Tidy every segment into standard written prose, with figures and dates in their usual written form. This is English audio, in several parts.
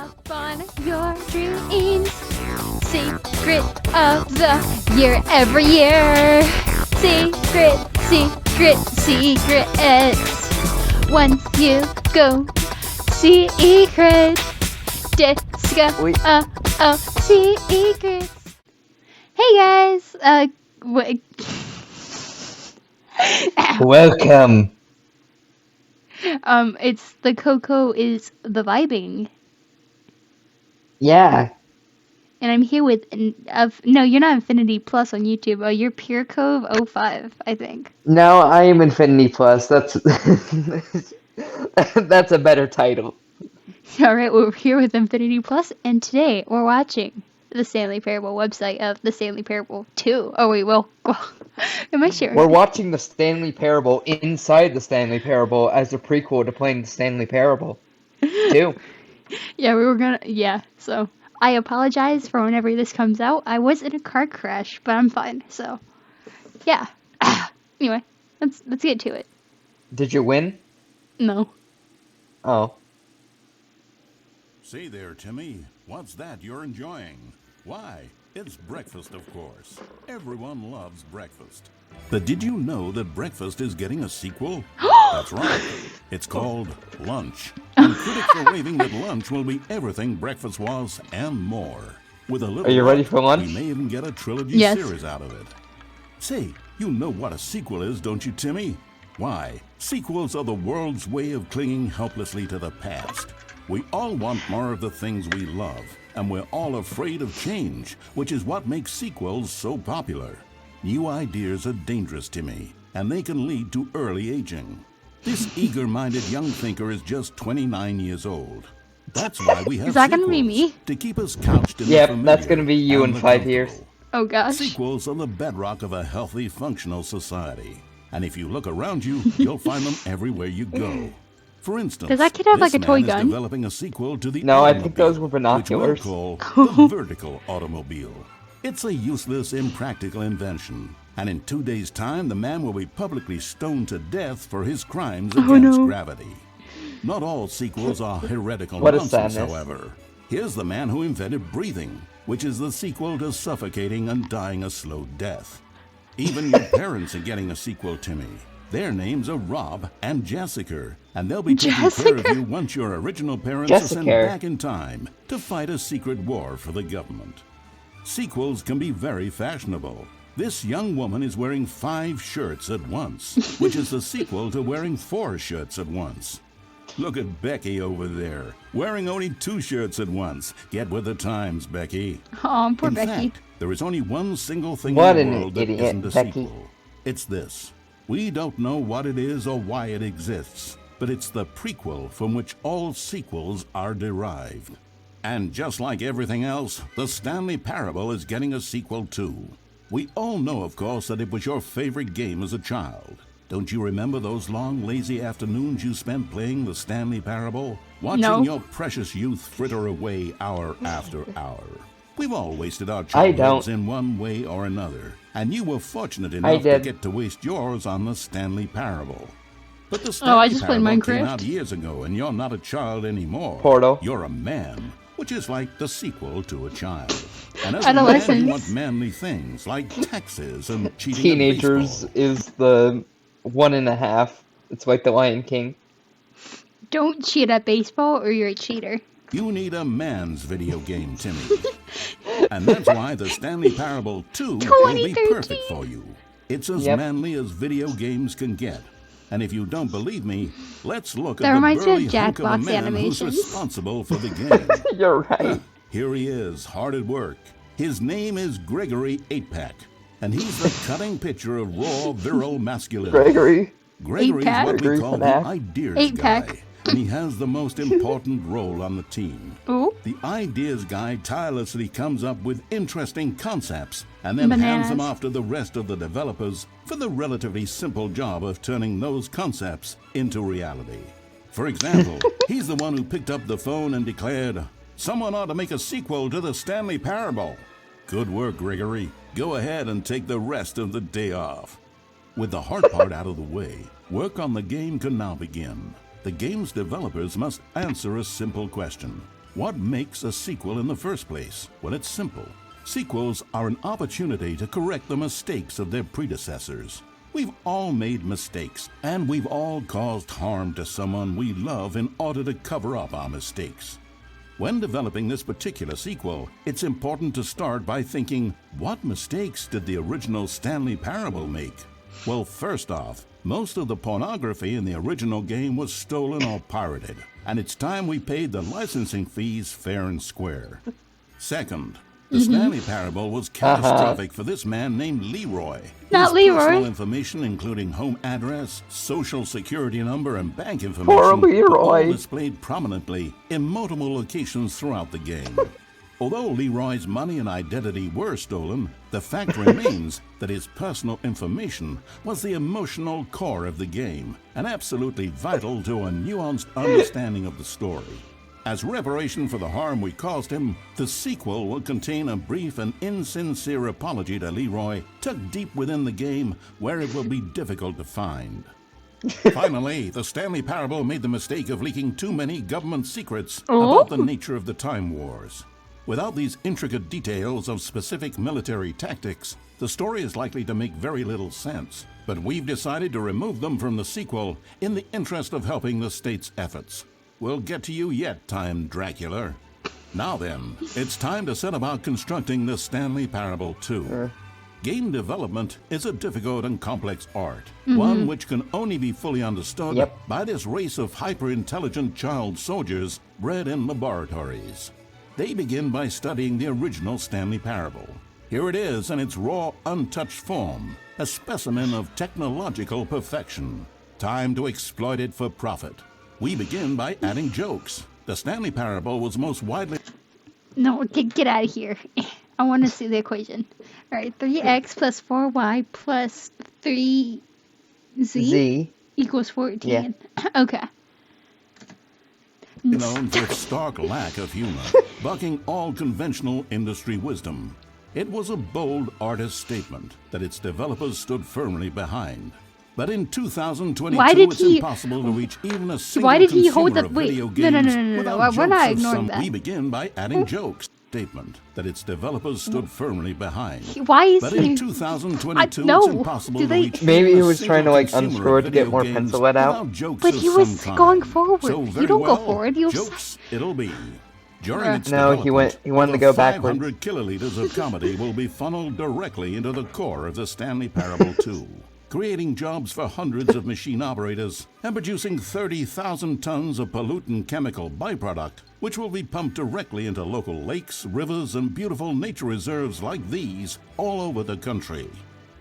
up on your dreams. Secret of the year every year. Secret, secret, secrets. Once you go secret. Disco. Secrets. Hey guys. Welcome. It's the Coco is the vibing. Yeah. And I'm here with no, you're not Infinity Plus on YouTube. Oh, you're Pure Cove 05, I think. No, I am Infinity Plus. That's that's a better title. All right, we're here with Infinity Plus, and today we're watching the Stanley Parable website of the Stanley Parable 2. Oh wait, well, am I sure? We're watching the Stanley Parable inside the Stanley Parable as a prequel to playing the Stanley Parable 2. Yeah, we were gonna. Yeah, so I apologize for whenever this comes out. I was in a car crash, but I'm fine. So, yeah. Anyway, let's get to it. Did you win? No. Oh. Say there, Timmy. What's that you're enjoying? Why, it's breakfast, of course. Everyone loves breakfast. But did you know that breakfast is getting a sequel? That's right. It's called Lunch. And critics are raving that lunch will be everything breakfast was and more. With a little Are you ready for luck, lunch? we may even get a trilogy series out of it. Say, you know what a sequel is, don't you, Timmy? Why, sequels are the world's way of clinging helplessly to the past. We all want more of the things we love, and we're all afraid of change, which is what makes sequels so popular. New ideas are dangerous, Timmy, and they can lead to early aging. This eager-minded young thinker is just 29 years old. That's why we have Is that gonna be me? to keep us couched in the Yep, familiar that's gonna be you in and the 5 years. comfortable. Oh gosh. Sequels are the bedrock of a healthy, functional society. And if you look around you, you'll find them everywhere you go. For instance, Does that kid have like a this toy man is gun? developing a sequel to the No, I think those were automobile, which binoculars. we'll call the vertical automobile. It's a useless, impractical invention. And in 2 days' time, the man will be publicly stoned to death for his crimes against gravity. Not all sequels are heretical What a nonsense, sadness. however. Here's the man who invented breathing, which is the sequel to suffocating and dying a slow death. Even your parents are getting a sequel, Timmy. Their names are Rob and Jessica, and they'll be taking care of you once your original parents are sent Jessica. back in time to fight a secret war for the government. Sequels can be very fashionable. This young woman is wearing 5 shirts at once, which is the sequel to wearing 4 shirts at once. Look at Becky over there, wearing only 2 shirts at once. Get with the times, Becky. Oh, poor In Becky. fact, there is only one single thing What in an the world that idiot, isn't a Becky. sequel. It's this. We don't know what it is or why it exists, but it's the prequel from which all sequels are derived. And just like everything else, the Stanley Parable is getting a sequel too. We all know, of course, that it was your favorite game as a child. Don't you remember those long, lazy afternoons you spent playing the Stanley Parable? Watching No. your precious youth fritter away hour after hour. We've all wasted our I childhoods don't. in one way or another, and you were fortunate I enough to did. get to waste yours on the Stanley Parable. But the Oh, I Stanley just played Parable came Minecraft. out years ago, and you're not a child anymore. Portal. You're a man, which is like the sequel to a child. And as a man, you Adolescence. want manly things like taxes and cheating Teenagers at baseball. is the 1.5. It's like the Lion King. Don't cheat at baseball or you're a cheater. You need a man's video game, Timmy. And that's why the Stanley Parable 2 will be 2013. perfect for you. It's as Yep. manly as video games can get. And if you don't believe me, let's look That at the reminds me of burly hunk of a Jackbox man who's animations. responsible for the game. You're right. Here he is, hard at work. His name is Gregory 8-Pack, and he's the cutting picture of raw, virile masculinity. Gregory. Gregory's 8-pack? what we Gregory call the Pack. ideas 8-pack. guy, and he has the most important role on the team. Ooh. The ideas guy tirelessly comes up with interesting concepts and then hands them Bananas. off to the rest of the developers for the relatively simple job of turning those concepts into reality. For example, he's the one who picked up the phone and declared, "Someone ought to make a sequel to the Stanley Parable." Good work, Gregory. Go ahead and take the rest of the day off. With the hard part out of the way, work on the game can now begin. The game's developers must answer a simple question. What makes a sequel in the first place? Well, it's simple. Sequels are an opportunity to correct the mistakes of their predecessors. We've all made mistakes, and we've all caused harm to someone we love in order to cover up our mistakes. When developing this particular sequel, it's important to start by thinking, what mistakes did the original Stanley Parable make? Well, first off, most of the pornography in the original game was stolen or pirated, and it's time we paid the licensing fees fair and square. Second, the Stanley Parable was catastrophic for this man named Leroy. Not His Leroy. personal information, including home address, social security number, and bank Poor information, were Leroy. all displayed prominently in multiple locations throughout the game. Although Leroy's money and identity were stolen, the fact remains that his personal information was the emotional core of the game and absolutely vital to a nuanced understanding of the story. As reparation for the harm we caused him, the sequel will contain a brief and insincere apology to Leroy, tucked deep within the game where it will be difficult to find. Finally, the Stanley Parable made the mistake of leaking too many government secrets about the nature of the Time Wars. Without these intricate details of specific military tactics, the story is likely to make very little sense. But we've decided to remove them from the sequel in the interest of helping the state's efforts. We'll get to you yet, Time Dracula. Now then, it's time to set about constructing the Stanley Parable 2. Game development is a difficult and complex art, one which can only be fully understood by this race of hyper-intelligent child soldiers bred in laboratories. They begin by studying the original Stanley Parable. Here it is in its raw, untouched form, a specimen of technological perfection. Time to exploit it for profit. We begin by adding jokes. The Stanley Parable was most widely... No, get out of here. I want to see the equation. All right, 3x plus 4y plus 3z Z. equals 14. Yeah. Okay. known for its stark lack of humor, bucking all conventional industry wisdom. It was a bold artist statement that its developers stood firmly behind. But in 2022, it's impossible to reach even a single consumer of video games without jokes of some. We begin by adding jokes. Statement that its developers stood firmly behind. Why is but he? in 2022, No. it's impossible to reach. Maybe he even a was trying to single like consumer unscrew of it to get video more games pencil let out. without jokes But of he was some going kind. forward. So You very don't well, go forward. You jokes it'll be. During its No, he wanted to over go backwards. 500 kiloliters of comedy will be funneled directly into the core of the Stanley Parable 2, creating jobs for hundreds of machine operators and producing 30,000 tons of pollutant chemical byproduct, which will be pumped directly into local lakes, rivers, and beautiful nature reserves like these all over the country.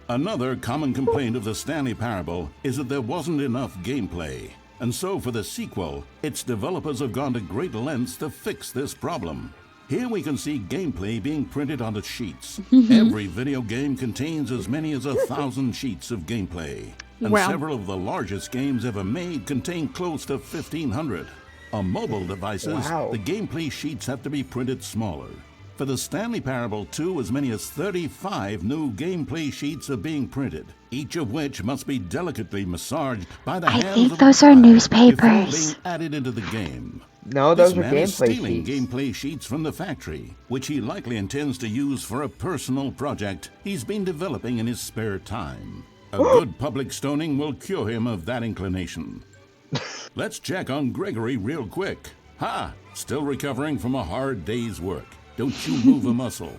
Another common complaint of the Stanley Parable is that there wasn't enough gameplay. And so for the sequel, its developers have gone to great lengths to fix this problem. Here we can see gameplay being printed onto sheets. Every video game contains as many as 1,000 sheets of gameplay. And several of the largest games ever made contain close to 1,500. On mobile devices, the gameplay sheets have to be printed smaller. For the Stanley Parable 2, as many as 35 new gameplay sheets are being printed, each of which must be delicately massaged by the hands of think those are before newspapers. being added into the game. No, This those are man is gameplay stealing sheets. gameplay sheets from the factory, which he likely intends to use for a personal project he's been developing in his spare time. A good public stoning will cure him of that inclination. Let's check on Gregory real quick. Ha! Still recovering from a hard day's work. Don't you move a muscle.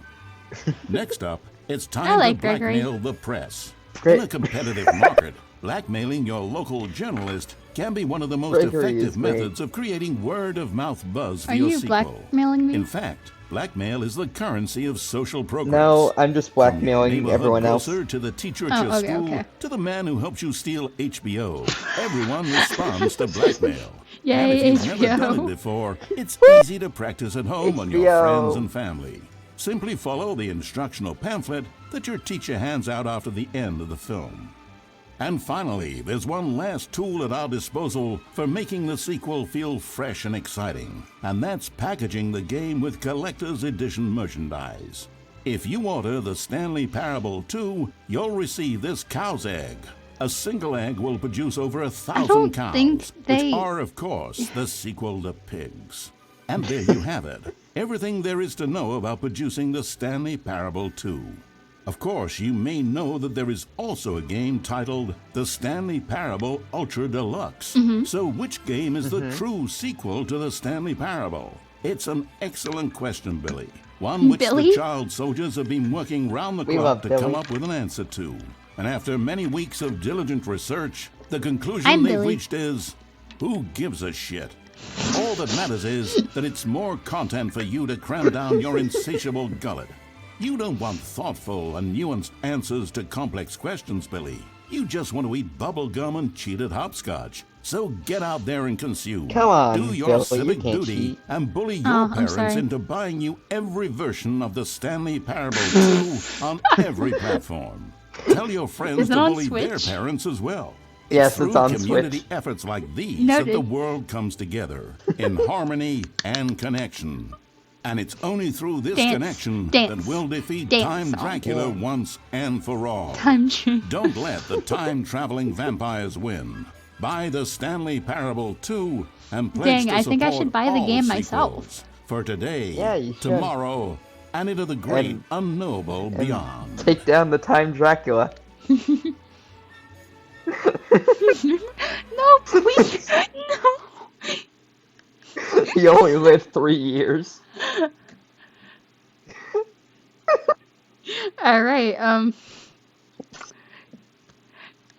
Next up, it's time to blackmail the press. In a competitive market, blackmailing your local journalist can be one of the most effective methods of creating word-of-mouth buzz for your sequel. Are you blackmailing me? In fact, blackmail is the currency of social progress. No, I'm just blackmailing From everyone else. to the teacher at your school, to the man who helps you steal HBO. Everyone responds to blackmail. Yay, and if you've HBO. never done it before, it's easy to practice at home on your friends and family. Simply follow the instructional pamphlet that your teacher hands out after the end of the film. And finally, there's one last tool at our disposal for making the sequel feel fresh and exciting, and that's packaging the game with collector's edition merchandise. If you order the Stanley Parable 2, you'll receive this cow's egg. A single egg will produce over 1,000 cows, which are, of course, the sequel to pigs. And there you have it. Everything there is to know about producing the Stanley Parable 2. Of course, you may know that there is also a game titled The Stanley Parable Ultra Deluxe. So which game is the true sequel to the Stanley Parable? It's an excellent question, Billy. One which Billy? the child soldiers have been working round the clock to come up with an answer to. And after many weeks of diligent research, the conclusion they've reached is, who gives a shit? All that matters is that it's more content for you to cram down your insatiable gullet. You don't want thoughtful and nuanced answers to complex questions, Billy. You just want to eat bubble gum and cheat at hopscotch. So get out there and consume. Come on, do your Billy, civic you can't duty cheat. and bully Oh, your I'm parents sorry. into buying you every version of the Stanley Parable 2 on every platform. Tell your friends Is it to on bully their Switch? parents as well. Yes, through it's on community Switch. efforts like these Noted. that the world comes together in harmony and connection. And it's only through this connection that we'll defeat Time Dracula once and for all. Time travel. Don't let the time-traveling vampires win. Buy the Stanley Parable 2 and pledge Dang, to I think I support should buy the all game sequels. myself. For today, Yeah, you should. tomorrow, and into the great And- unknowable and beyond. Take down the Time Dracula. No, please. No. He only lived 3 years. All right.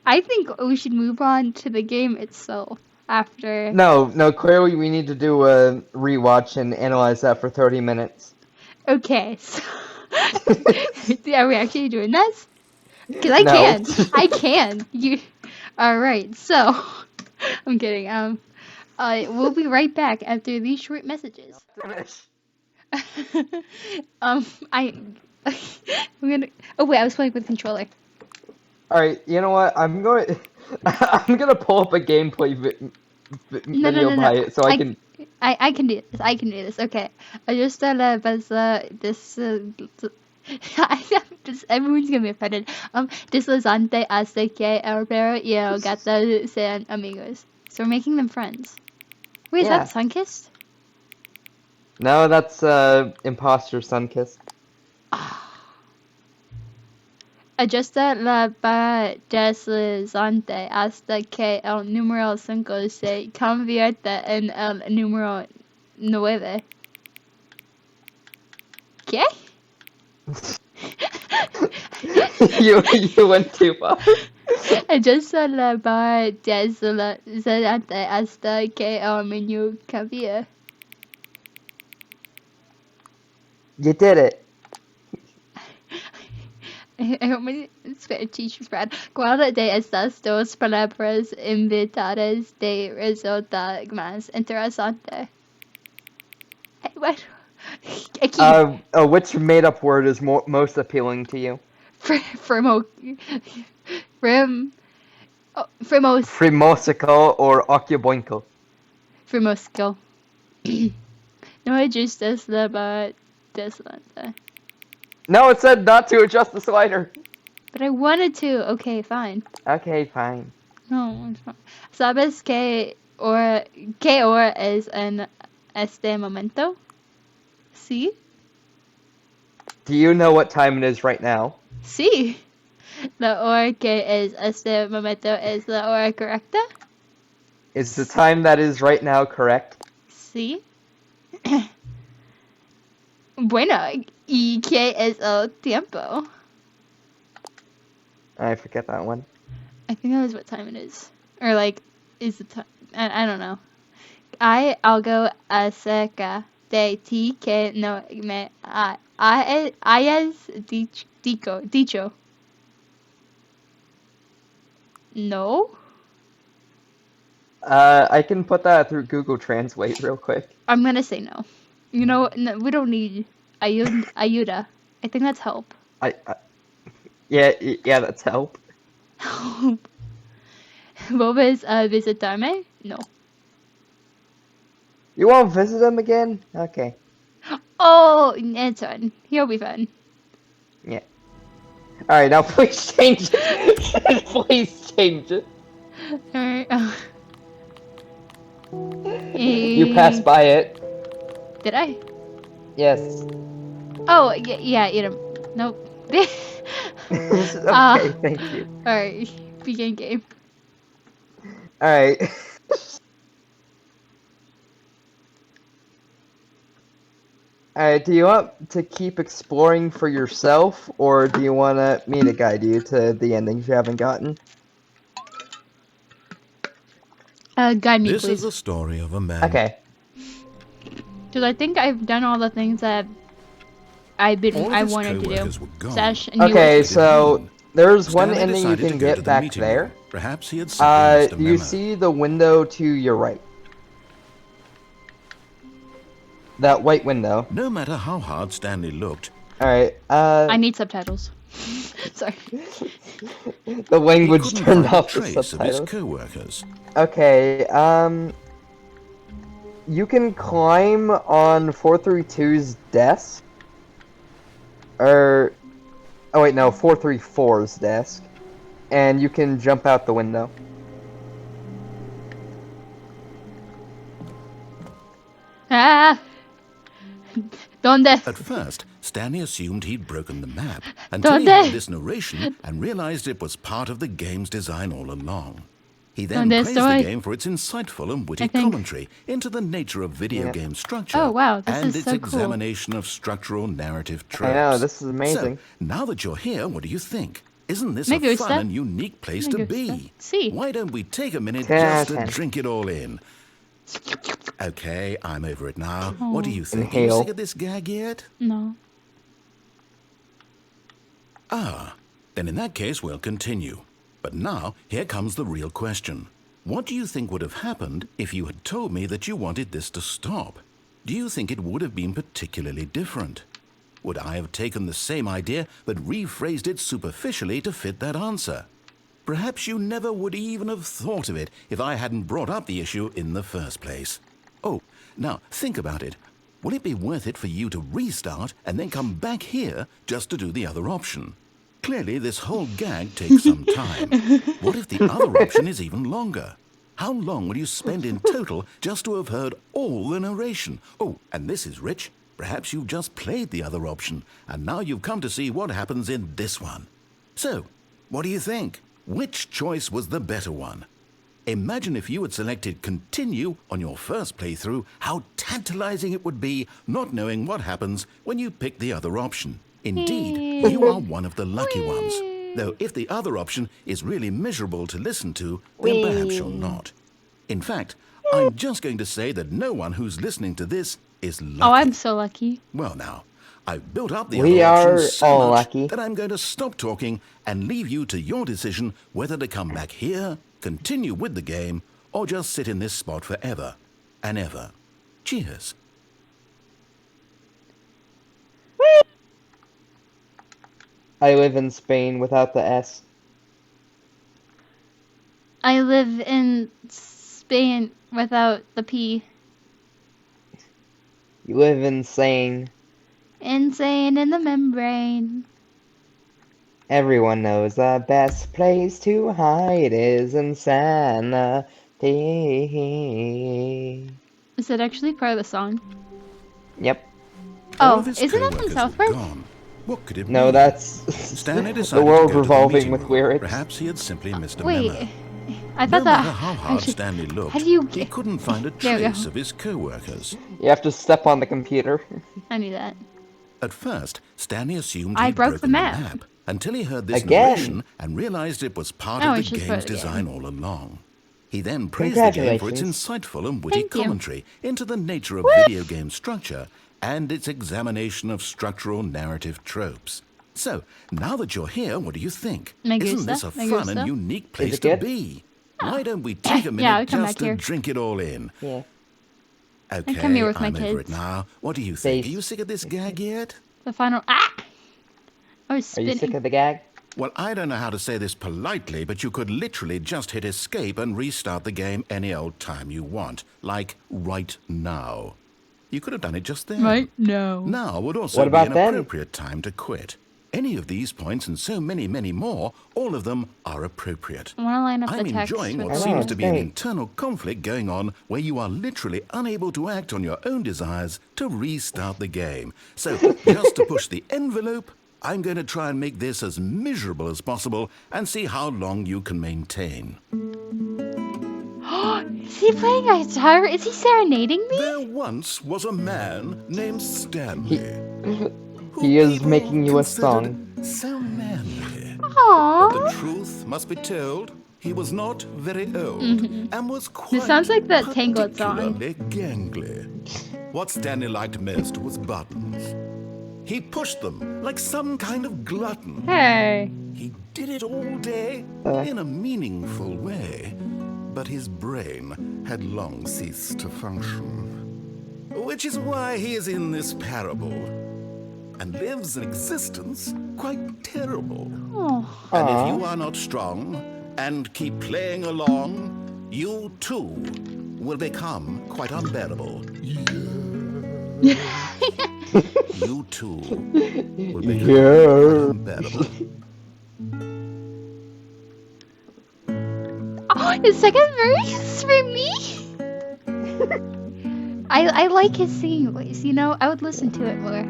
I think we should move on to the game itself after. No, clearly we need to do a rewatch and analyze that for 30 minutes. Okay. So are we actually doing this? Because I No. can. I can. You. All right. So I'm kidding. We'll be right back after these short messages. I'm gonna. Oh wait, I was playing with controller. Alright, you know what? I'm gonna pull up a gameplay video by it so I can... I can do this. I can do this. Okay. I just started this. Everyone's gonna be offended. Deslizante hace que el perro y el gato sean amigos. So we're making them friends. Wait, Yeah. is that Sunkissed? No, that's Imposter Sunkissed. Ajusta la barra deslizante hasta que el número 5 se convierta en el número 9. ¿Qué? you went too far. Ajusta la barra deslizante hasta que el menú cambie. You did it. I hope my Spanish teacher's bad. ¿Cuál de estas dos palabras invitadas te resulta más interesante? Hey, what? I can't. Which made-up word is most appealing to you? Primosical or ocuboinco? Primosco. No ajustes la barra deslizante. No, it said not to adjust the slider. But I wanted to. Okay, fine. Okay, fine. No, it's fine. ¿Sabes qué hora es en este momento? Sí. Do you know what time it is right now? Sí. La hora que es este momento es la hora correcta? Is the time that is right now correct? Sí. Bueno, ¿y qué es el tiempo? I forget that one. I think that was what time it is. Or like, is the time? I don't know. Hay algo acerca de ti que no me hayas dicho. No? I can put that through Google Translate real quick. I'm gonna say no. You know, no, we don't need ayuda. I think that's help. Yeah, that's help. ¿Vuelves a visitarme? No. You won't visit him again? Okay. Oh, it's fine. He'll be fine. Yeah. Alright, now please change it. Please change it. Alright. You passed by it. Did I? Yes. Oh, yeah, eat him. Nope. Okay, thank you. Alright, begin game. Alright. Alright, do you want to keep exploring for yourself, or do you want me to guide you to the endings you haven't gotten? Guide me, This please. is the story of a man. Okay. Because I think I've done all the things that I wanted to do. Were gone. Sash and you Okay, were- so there's one Stanley ending you decided to can go to get the back meeting there. room. Perhaps he had simply missed a You memo. see the window to your right. That white window. No matter how hard Stanley looked, Alright, I need subtitles. Sorry. the he language couldn't turned find a off the trace of his subtitles. co-workers. Okay, you can climb on 432's desk. Oh wait, no, 434's desk. And you can jump out the window. Ah! ¿Dónde? At first, Stanley assumed he'd broken the map until he ¿Dónde? heard this narration and realized it was part of the game's design all along. He ¿Dónde then praised the estoy? game for its insightful and witty I think. commentary into the nature of video game structure Oh, wow, this and is its so cool. examination of structural narrative tropes. I know, this is amazing. So, now that you're here, what do you think? Isn't this Me a gusta. fun and unique place Me to gusta. be? Sí. Why don't we take a minute 10 out just of to 10. drink it all in? Okay, I'm over it now. What do you think? Are you Inhale. sick of this gag yet? No. Ah, then in that case we'll continue. But now, here comes the real question. What do you think would have happened if you had told me that you wanted this to stop? Do you think it would have been particularly different? Would I have taken the same idea but rephrased it superficially to fit that answer? Perhaps you never would even have thought of it if I hadn't brought up the issue in the first place. Oh, now think about it. Will it be worth it for you to restart and then come back here just to do the other option? Clearly, this whole gag takes some time. What if the other option is even longer? How long will you spend in total just to have heard all the narration? Oh, and this is rich. Perhaps you've just played the other option, and now you've come to see what happens in this one. So, what do you think? Which choice was the better one? Imagine if you had selected continue on your first playthrough, how tantalizing it would be not knowing what happens when you pick the other option. Indeed, you are one of the lucky ones. Though if the other option is really miserable to listen to, then perhaps you're not. In fact, I'm just going to say that no one who's listening to this is lucky. Oh, I'm so lucky. Well now, I've built up the We other are options so all much lucky. that I'm going to stop talking and leave you to your decision whether to come back here, continue with the game, or just sit in this spot forever and ever. Cheers. I live in Spain without the S. I live in Spain without the P. You live insane. Insane in the membrane. Everyone knows the best place to hide is insanity. Is it actually part of the song? Yep. All Oh, of his isn't that from co-workers South were Park? gone. What could it No, be? that's Stanley the decided world to go to the revolving meeting with room. lyrics. Perhaps he had simply missed a Wait, memo. I No thought matter that. how hard Stanley looked, How do you he couldn't find a There we trace go. of his co-workers. You have to step on the computer. I knew that. At first, Stanley assumed I he'd broke broken the map. until he heard this Again. narration and realized it was part Oh, of it's the just game's part of the design game. all along. He then praised the game for its Congratulations. insightful and witty Thank you. commentary into the nature of video game structure and its examination of structural narrative tropes. So, now that you're here, what do you think? Me Isn't this a gusta, me fun gusta. and unique place it to good? be? Why don't we take a Yeah, minute I'll come just back to here. drink it all in? Yeah. Okay, come here with my I'm over it kids. now. What do you think? Face. Are you sick of this gag yet? The final. Ah! I was Are you spinning. sick of the gag? Well, I don't know how to say this politely, but you could literally just hit escape and restart the game any old time you want. Like right now. You could have done it just then. Right? No. Now would also What be about an then? appropriate time to quit. Any of these points and so many, many more, all of them are appropriate. I want to line up I'm the text. enjoying with what I know, seems it's to be an great. internal conflict going on where you are literally unable to act on your own desires to restart the game. So, just to push the envelope, I'm going to try and make this as miserable as possible and see how long you can maintain. Is he playing a guitar? Is he serenading me? There once was a man named Stanley. who He is people making you a considered song. so manly. But the Aww. truth must be told, he was not very old and was quite This sounds like that Tangled song. particularly gangly. What Stanley liked most was buttons. He pushed them like some kind of glutton. Hey. He did it all day in a meaningful way, but his brain had long ceased to function. Which is why he is in this parable and lives an existence quite terrible. Oh. And if you are not strong and keep playing along, you too will become quite unbearable. You too will become quite unbearable. Oh, his second verse for me? I like his singing voice, you know? I would listen to it more.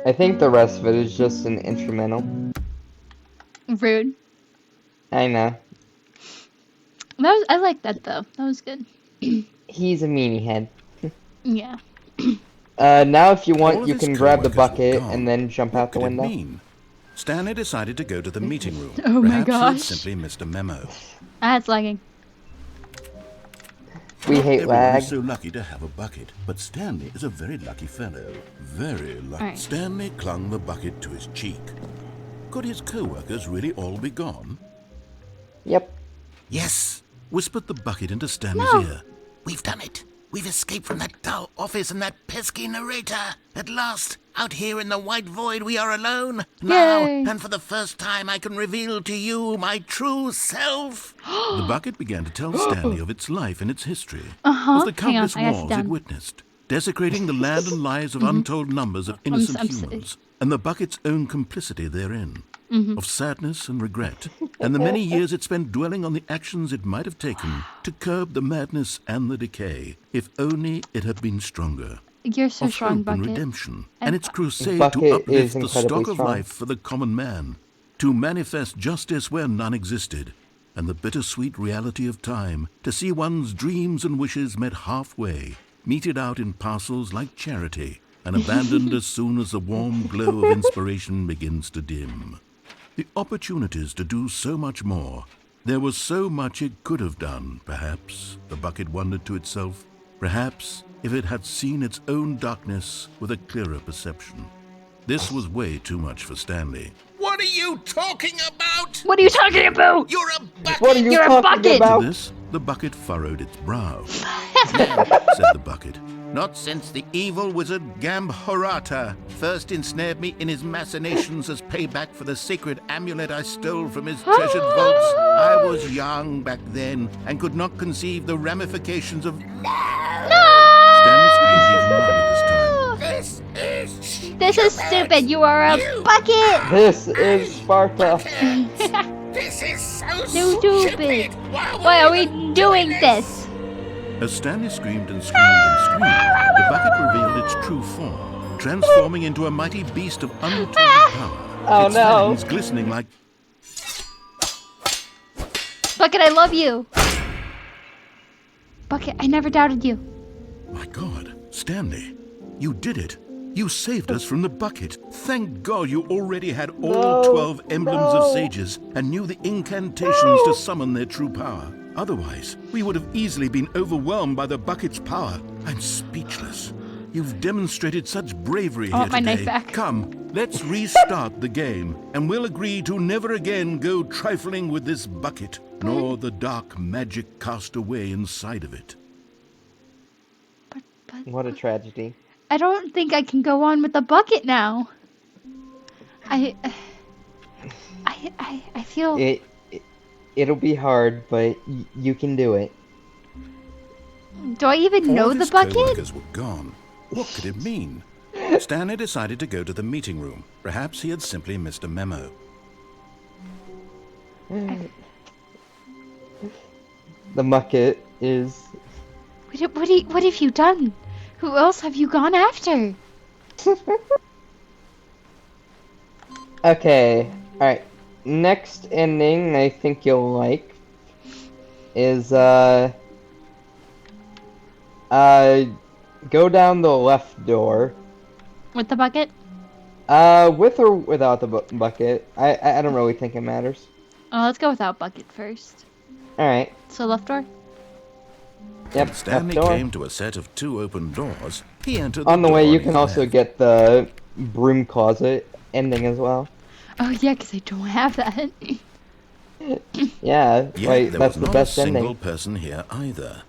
I think the rest of it is just an instrumental. Rude. I know. I like that though. That was good. He's a meanie head. Yeah. Now if you All want, of you his can grab the co-workers were bucket gone. and then jump What out the could it window. mean? Stanley decided to go to the meeting room. Oh my Perhaps he had gosh. simply missed a memo. Ah, it's lagging. We hate Everyone lag. is so lucky to have a bucket, but Stanley is a very lucky fellow. Very lucky. All right. Stanley clung the bucket to his cheek. Could his co-workers really all be gone? Yep. Yes, whispered the bucket into Stanley's No. ear. We've done it. We've escaped from that dull office and that pesky narrator. At last, out here in the white void, we are alone. Now, Yay. and for the first time, I can reveal to you my true self. The bucket began to tell Stanley of its life and its history, Uh-huh. of the Hang on, countless I got wars down. it witnessed, desecrating the land and lives of untold numbers of innocent I'm humans, and the bucket's own complicity therein, Mm-hmm. of sadness and regret, and the many years it spent dwelling on the actions it might have taken to curb the madness and the decay, if only it had been stronger. You're so Of strong, hope and Bucket. redemption, and its crusade Bucket to is uplift the incredibly stock of strong. life for the common man, to manifest justice where none existed, and the bittersweet reality of time, to see one's dreams and wishes met halfway, meted out in parcels like charity, and abandoned as soon as the warm glow of inspiration begins to dim. The opportunities to do so much more. There was so much it could have done, perhaps, the bucket wondered to itself. Perhaps if it had seen its own darkness with a clearer perception. This was way too much for Stanley. What are you talking about? What are you talking about? You're a bucket! What are you You're a talking bucket! about? To this, the bucket furrowed its brow. "No," said the bucket. "Not since the evil wizard Gambhorata first ensnared me in his machinations as payback for the sacred amulet I stole from his treasured vaults. I was young back then and could not conceive the ramifications of..." Stanley screamed even louder this time. This is stupid. You are a bucket. This is Sparta. This is so Stupid. Why are we doing this? As Stanley screamed and screamed and screamed, the bucket revealed its true form, transforming into a mighty beast of untold power. Oh, its no. fangs glistening like... Bucket, I love you. Bucket, I never doubted you. My God, Stanley, you did it. You saved us from the bucket. Thank God you already had all No, 12 emblems no. of sages and knew the incantations to summon their true power. Otherwise, we would have easily been overwhelmed by the bucket's power. I'm speechless. You've demonstrated such bravery I here want my knife today. back. Come, let's restart the game, and we'll agree to never again go trifling with this bucket, nor the dark magic cast away inside of it. But What a tragedy. I don't think I can go on with the bucket now. I feel. It It'll be hard, but you can do it. Do I even All know of the his bucket? co-workers were gone. What could it mean? Stanley decided to go to the meeting room. Perhaps he had simply missed a memo. The bucket is... What have you done? Who else have you gone after? Okay, alright. Next ending I think you'll like is, go down the left door. With the bucket? With or without the bucket. I don't really think it matters. Oh, let's go without bucket first. Alright, So left door? yep, When Stanley left door. came to a set of 2 open doors, he entered On the door way, you on can his also left. get the broom closet ending as well. Oh yeah, because I don't have that. Yeah, Yet like, there that's was the not best a single ending. person here either.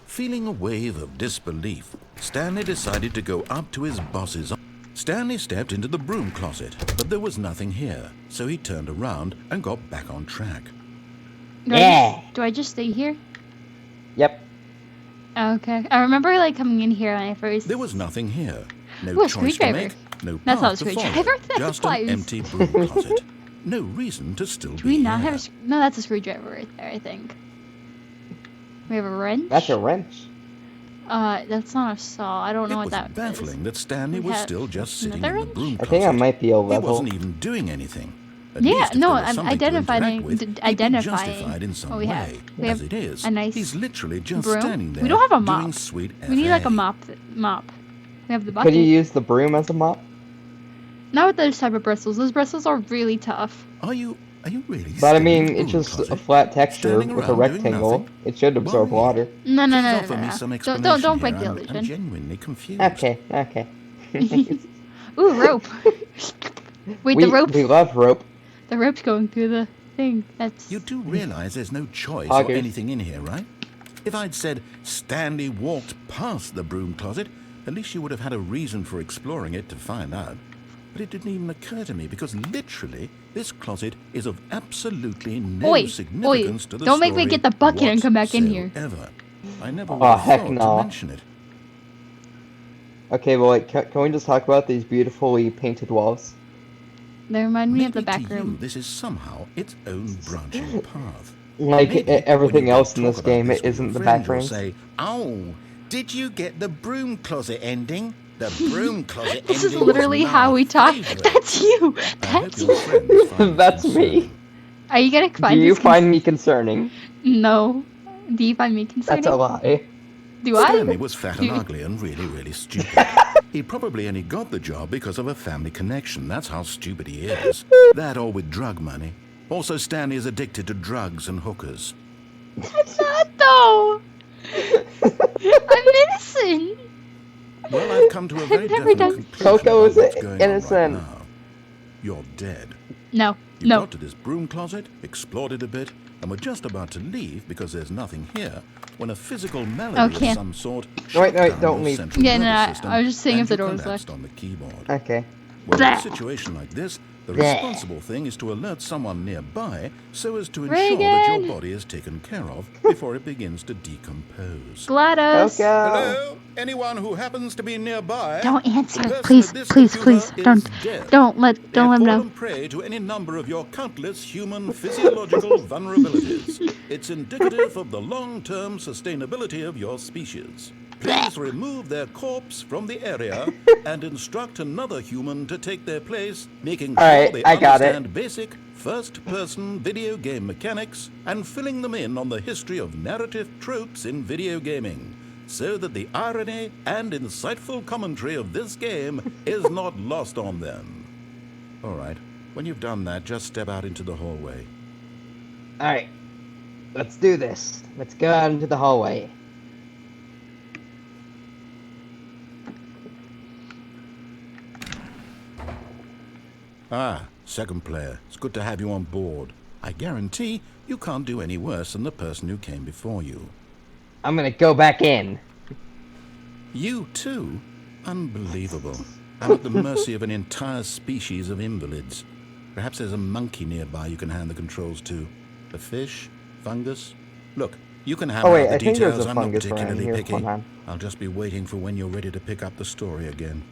Feeling a wave of disbelief, Stanley decided to go up to his boss's office. Stanley stepped into the broom closet, but there was nothing here, so he turned around and got back on track. Do I just stay here? Yep. Okay. I remember like coming in here when I first. There was nothing here. No Ooh, a choice to screwdriver. make, no That's not path a to follow, screwdriver, that's just pliers. an empty broom closet. No reason to still Do be we not here. have a no? That's a screwdriver right there. I think. We have a wrench. That's a wrench. That's not a saw. I don't know It what was that baffling that Stanley We was have still just sitting another in the wrench? broom I closet. think I might be a He level. wasn't even doing anything. At Yeah, least if no, there was I'm something to identifying- interact with, d- he'd be identifying justified in some what we have. way. We As have it is, a nice he's literally just broom. standing there We don't have a doing mop. sweet We need like a FA. mop. We have the bucket. Could you use the broom as a mop? Not with those type of bristles. Those bristles are really tough. Are you really But I still in mean, the it's broom just closet? a flat texture Standing with a around doing rectangle. nothing? It should absorb Why? water. No, Please offer me some explanation Don't here. break the I'm illusion. genuinely confused. Okay, okay. Ooh, rope. Wait, we the love rope. rope's going through the thing. That's. You do realize there's no choice Augers. or anything in here, right? If I'd said Stanley walked past the broom closet, at least you would have had a reason for exploring it to find out. But it didn't even occur to me because literally this closet is of absolutely no Oi, significance to the don't make me story get the bucket and come back in here. whatsoever. I never Oh, would have heck thought no. to mention it. Okay, well, like, can we just talk about these beautifully painted walls? They remind me of the Maybe back to you, room. this is somehow its own branching path. Like, Maybe everything when you else go in talk this about game, this it with isn't your the friend, back you'll rooms. say, "Oh, did you get the broom closet ending? The broom closet This is ending literally was how my we talk. favorite." That's you. I hope That's your you. friends find this That's me. concerning. Are you gonna Do find you this? find me concerning? No. Do you find me concerning? That's a lie. Do Stanley I? was fat Do- and ugly and really, really stupid. He probably only got the job because of a family connection. That's how stupid he is. That or with drug money. Also, Stanley is addicted to drugs and hookers. I'm not though. I'm innocent. Well, I've come to a very I've never definite done- conclusion Coco about is what's going on right innocent. now. You're dead. No. You No. got to this broom closet, explored it a bit, and were just about to leave because there's nothing here when a physical malady Okay. of some sort Wait, shut wait, down don't your leave. central Yeah, no, nervous I system was just seeing and if the you door was collapsed locked. on the keyboard. Okay. Well, in a Bleh. situation like this, the Bleh. responsible thing is to alert someone nearby so as to ensure that Reagan! your body is taken care of before it begins to decompose. GLaDOS. Coco! Hello? Anyone who happens to be nearby? Don't The answer. person Please, at this please, computer please. is Don't. dead. Don't let They him have know. fallen prey to any number of your countless human physiological vulnerabilities. It's indicative of the long-term sustainability of your species. Please remove their corpse from the area and instruct another human to take their place, making sure Alright, they I got it. understand basic first-person video game mechanics and filling them in on the history of narrative tropes in video gaming, so that the irony and insightful commentary of this game is not lost on them. All right, when you've done that, just step out into the hallway. Alright. Let's do this. Let's go out into the hallway. Ah, second player, it's good to have you on board. I guarantee you can't do any worse than the person who came before you. I'm gonna go back in. You too? Unbelievable. I'm at the mercy of an entire species of invalids. Perhaps there's a monkey nearby you can hand the controls to. A fish? Fungus? Look, you can Oh hammer wait, out the I think there's details. a I'm not fungus around particularly here. picky. Hold on. I'll just be waiting for when you're ready to pick up the story again.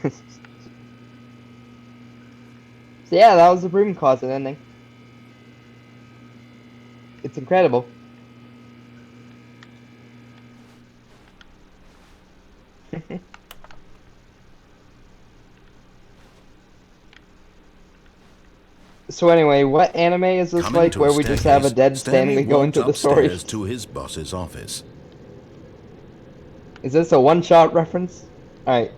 So yeah, that was the broom closet ending. It's incredible. So anyway, what anime is this Coming like, to a where we just have a staircase, dead Stanley going walked through the story? upstairs to his boss's office. Is this a one-shot reference? Alright.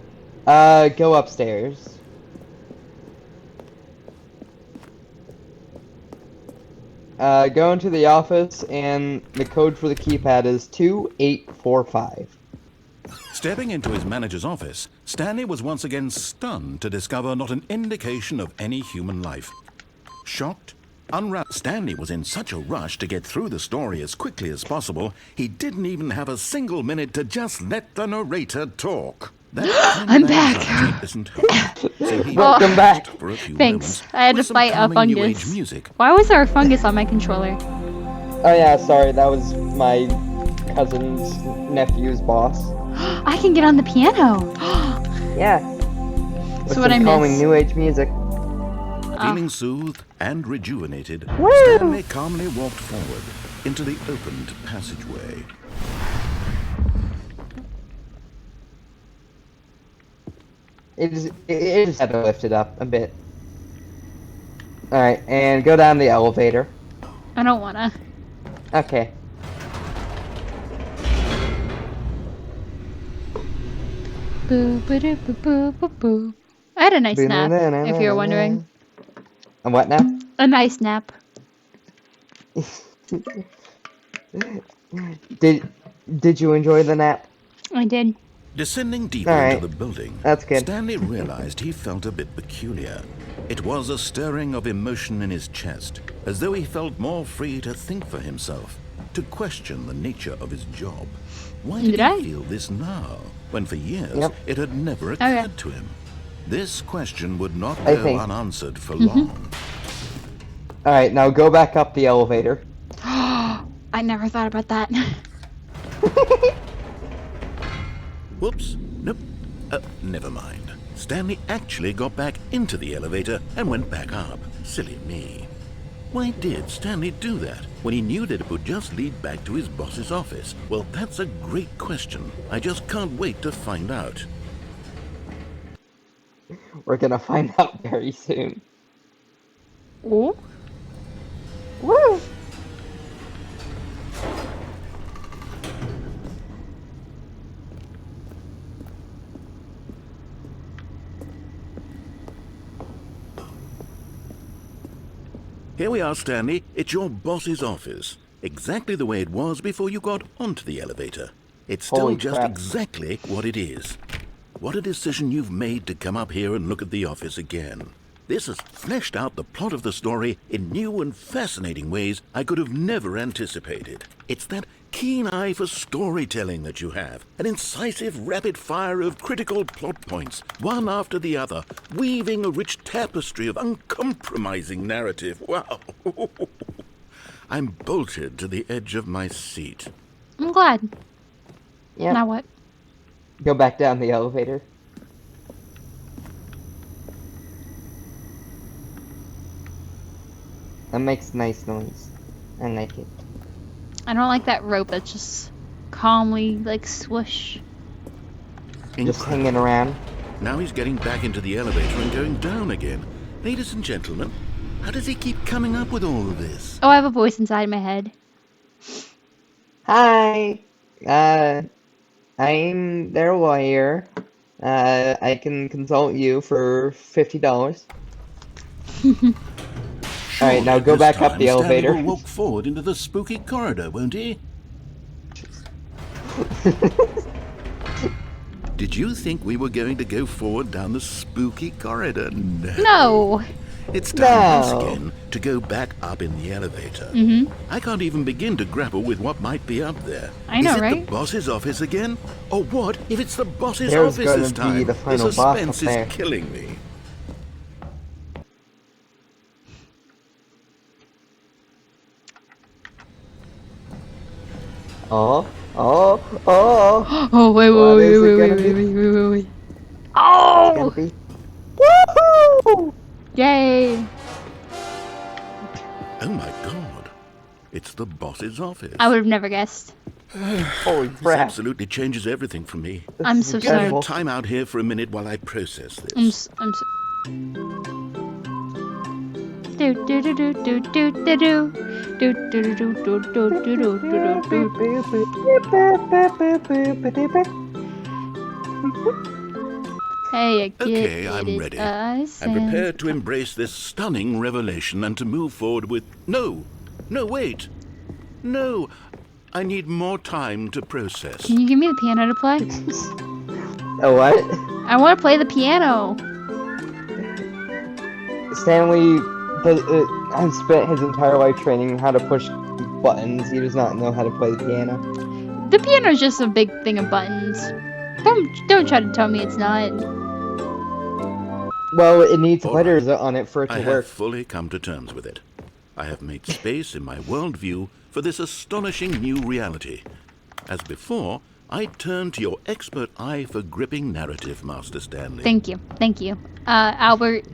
Go upstairs. Go into the office, and the code for the keypad is 2845. Stepping into his manager's office, Stanley was once again stunned to discover not an indication of any human life. Shocked, unwrapped, Stanley was in such a rush to get through the story as quickly as possible, he didn't even have a single minute to just let the narrator talk. That kind I'm of back. anxiety isn't helpful, so he Welcome back. for a few Thanks. moments I had to with some fight a calming new age fungus. music. Why was there a fungus on my controller? Oh yeah, sorry, that was my cousin's nephew's boss. I can get on the piano. Yeah. With So what I some calming miss? new age music. Feeling soothed and rejuvenated, Woo! Stanley calmly walked forward into the opened passageway. It just had to lift it up a bit. Alright, and go down the elevator. I don't wanna. Okay. Boo boo doo, boo boo boo boo. I had a nice nap, if you're wondering. And what now? A nice nap. Did you enjoy the nap? I did. Descending deeper Alright, into the building, that's good. Stanley realized he felt a bit peculiar. It was a stirring of emotion in his chest, as though he felt more free to think for himself, to question the nature of his job. Why did I? he feel this now, when for years Yep. it had never Okay. occurred to him? This question would not I go think- unanswered for long. Alright, now go back up the elevator. I never thought about that. Whoops. Nope. Never mind. Stanley actually got back into the elevator and went back up. Silly me. Why did Stanley do that when he knew that it would just lead back to his boss's office? Well, that's a great question. I just can't wait to find out. We're gonna find out very soon. Oh? Woo! Here we are, Stanley. It's your boss's office. Exactly the way it was before you got onto the elevator. It's still Holy just crap. exactly what it is. What a decision you've made to come up here and look at the office again. This has fleshed out the plot of the story in new and fascinating ways I could have never anticipated. It's that keen eye for storytelling that you have, an incisive rapid fire of critical plot points, one after the other, weaving a rich tapestry of uncompromising narrative. Wow! I'm bolted to the edge of my seat. I'm glad. Yeah. Now what? Go back down the elevator. That makes nice noise. I like it. I don't like that rope that's just calmly, like, swoosh. Just hanging around. Now he's getting back into the elevator and going down again. Ladies and gentlemen, how does he keep coming up with all of this? Oh, I have a voice inside my head. Hi. I'm their lawyer. I can consult you for $50. Alright, now go This back up time the Stanley elevator. will walk forward into the spooky corridor, won't he? Did you think we were going to go forward down the spooky corridor? No. No. It's time No. once again to go back up in the elevator. Mm-hmm. I can't even begin to grapple with what might be up there. I know, Is it right? the boss's office again? Or what if it's the boss's There's office gonna this be time? the final boss up suspense there. is killing me. Oh, oh, oh. Oh, wait, What wait, is wait, it wait, gonna wait, be? wait, wait, wait, wait. It's gonna Oh! be. Woohoo! Yay! Oh my god. It's the boss's office. I would have never guessed. Holy This crap. absolutely changes everything for me. This I'm is so Give me sorry. a time out here for a minute while I process this. I'm so. Do do do do do do do do do do do do do do do do do do. Hey, Okay, I'm ready. I'm prepared to embrace this stunning revelation and to move forward with... No, wait. No, I need more time to process. Can you give me the piano to play? Oh, what? I want to play the piano. Stanley has spent his entire life training how to push buttons. He does not know how to play the piano. The piano is just a big thing of buttons. Don't try to tell me it's not. Well, it needs All letters right. on it for it I to have work. fully come to terms with it. I have made space in my worldview for this astonishing new reality. As before, I turn to your expert eye for gripping narrative, Master Stanley. Thank you. Thank you. Alfred.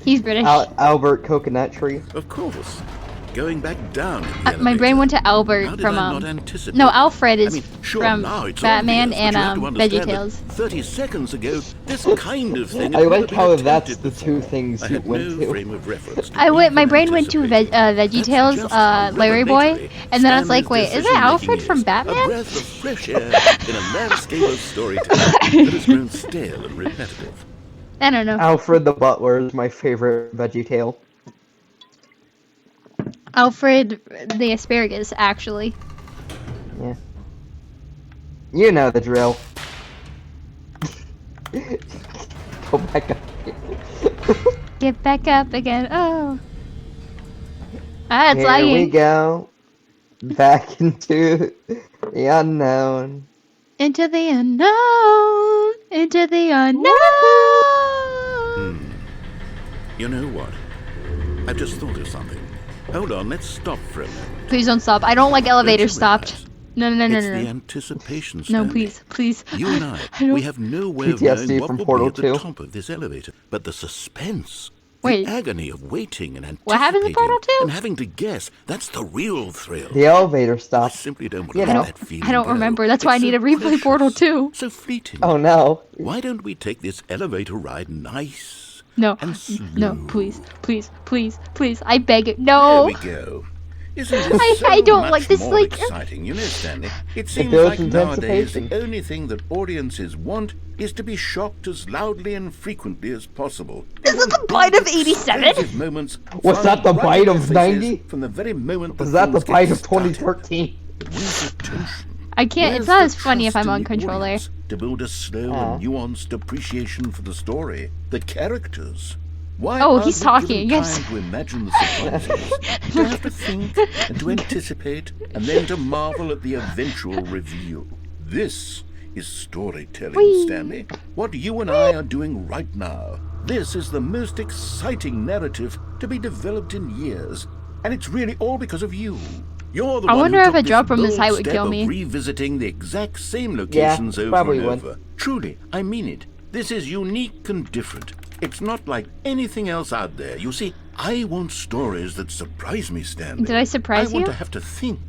He's British. Albert Coconut Tree. Of course. Going back down in the My elevator. brain went to How Albert did from I not anticipate? No, Alfred is I mean, sure, from now it's Batman obvious, but you have and to understand VeggieTales. that 30 seconds ago, this kind of thing I had like never how been that's attempted the two before. things I you had went no to. frame of reference to My even brain went to anticipate. That's VeggieTales, just how Larry Boy, revelatory and then I was like, Stanley's wait, is that Alfred decision-making from is. Batman? A breath of fresh air in a landscape of storytelling that has grown stale and repetitive. I don't know. Alfred the Butler is my favorite VeggieTale. Alfred the asparagus, actually. Yeah. You know the drill. Go back up. Get back up again. Oh. Ah, it's Here lagging. we go. Back into the unknown. Into the unknown. Into the unknown. You know what? I've just thought of something. Hold on, let's stop for a moment. Please don't stop. I don't like elevators stopped. realize No. It's the anticipation, No, Stanley. please. You and I don't- we have no way of PTSD knowing what from will Portal be at the 2. top of this elevator. But the suspense, Wait. the agony of waiting and anticipating What happens in Portal 2? and having to guess, that's the real thrill. The elevator I stopped. simply don't want to You let know. that feeling I don't go. remember. That's why It's I need so to replay precious, Portal 2. So fleeting. Oh no. Why don't we take this elevator ride nice No. and slow? No, please. I beg it. There No. we go. Isn't this so I don't much like this, more like- exciting? You know, Stanley, it seems builds like nowadays the anticipation. only thing that audiences want is to be shocked as loudly and frequently as possible. Is it the bite of 87? Explosive moments Was flying that the right bite in of their faces 90? From the very moment Was that the films get bite of started. 2013? Where's the tension? I can't. Where's It's not the as funny if trust I'm in on the controller. audience to build a slow and nuanced appreciation for the story, the characters. Why Oh, aren't he's we talking, given yes. time to imagine the surprises, to have to think and to anticipate, and then to marvel at the eventual reveal? This is storytelling, Whee! Stanley. What you and I are doing right now. This is the most exciting narrative to be developed in years, and it's really all because of you. You're the I one wonder who if took a drop from this bold height would step kill of me. revisiting the exact same locations over probably and would. over. Truly, I mean it. This is unique and different. It's not like anything else out there. You see, I want stories that surprise me, Stanley. Did I surprise I want you? to have to think.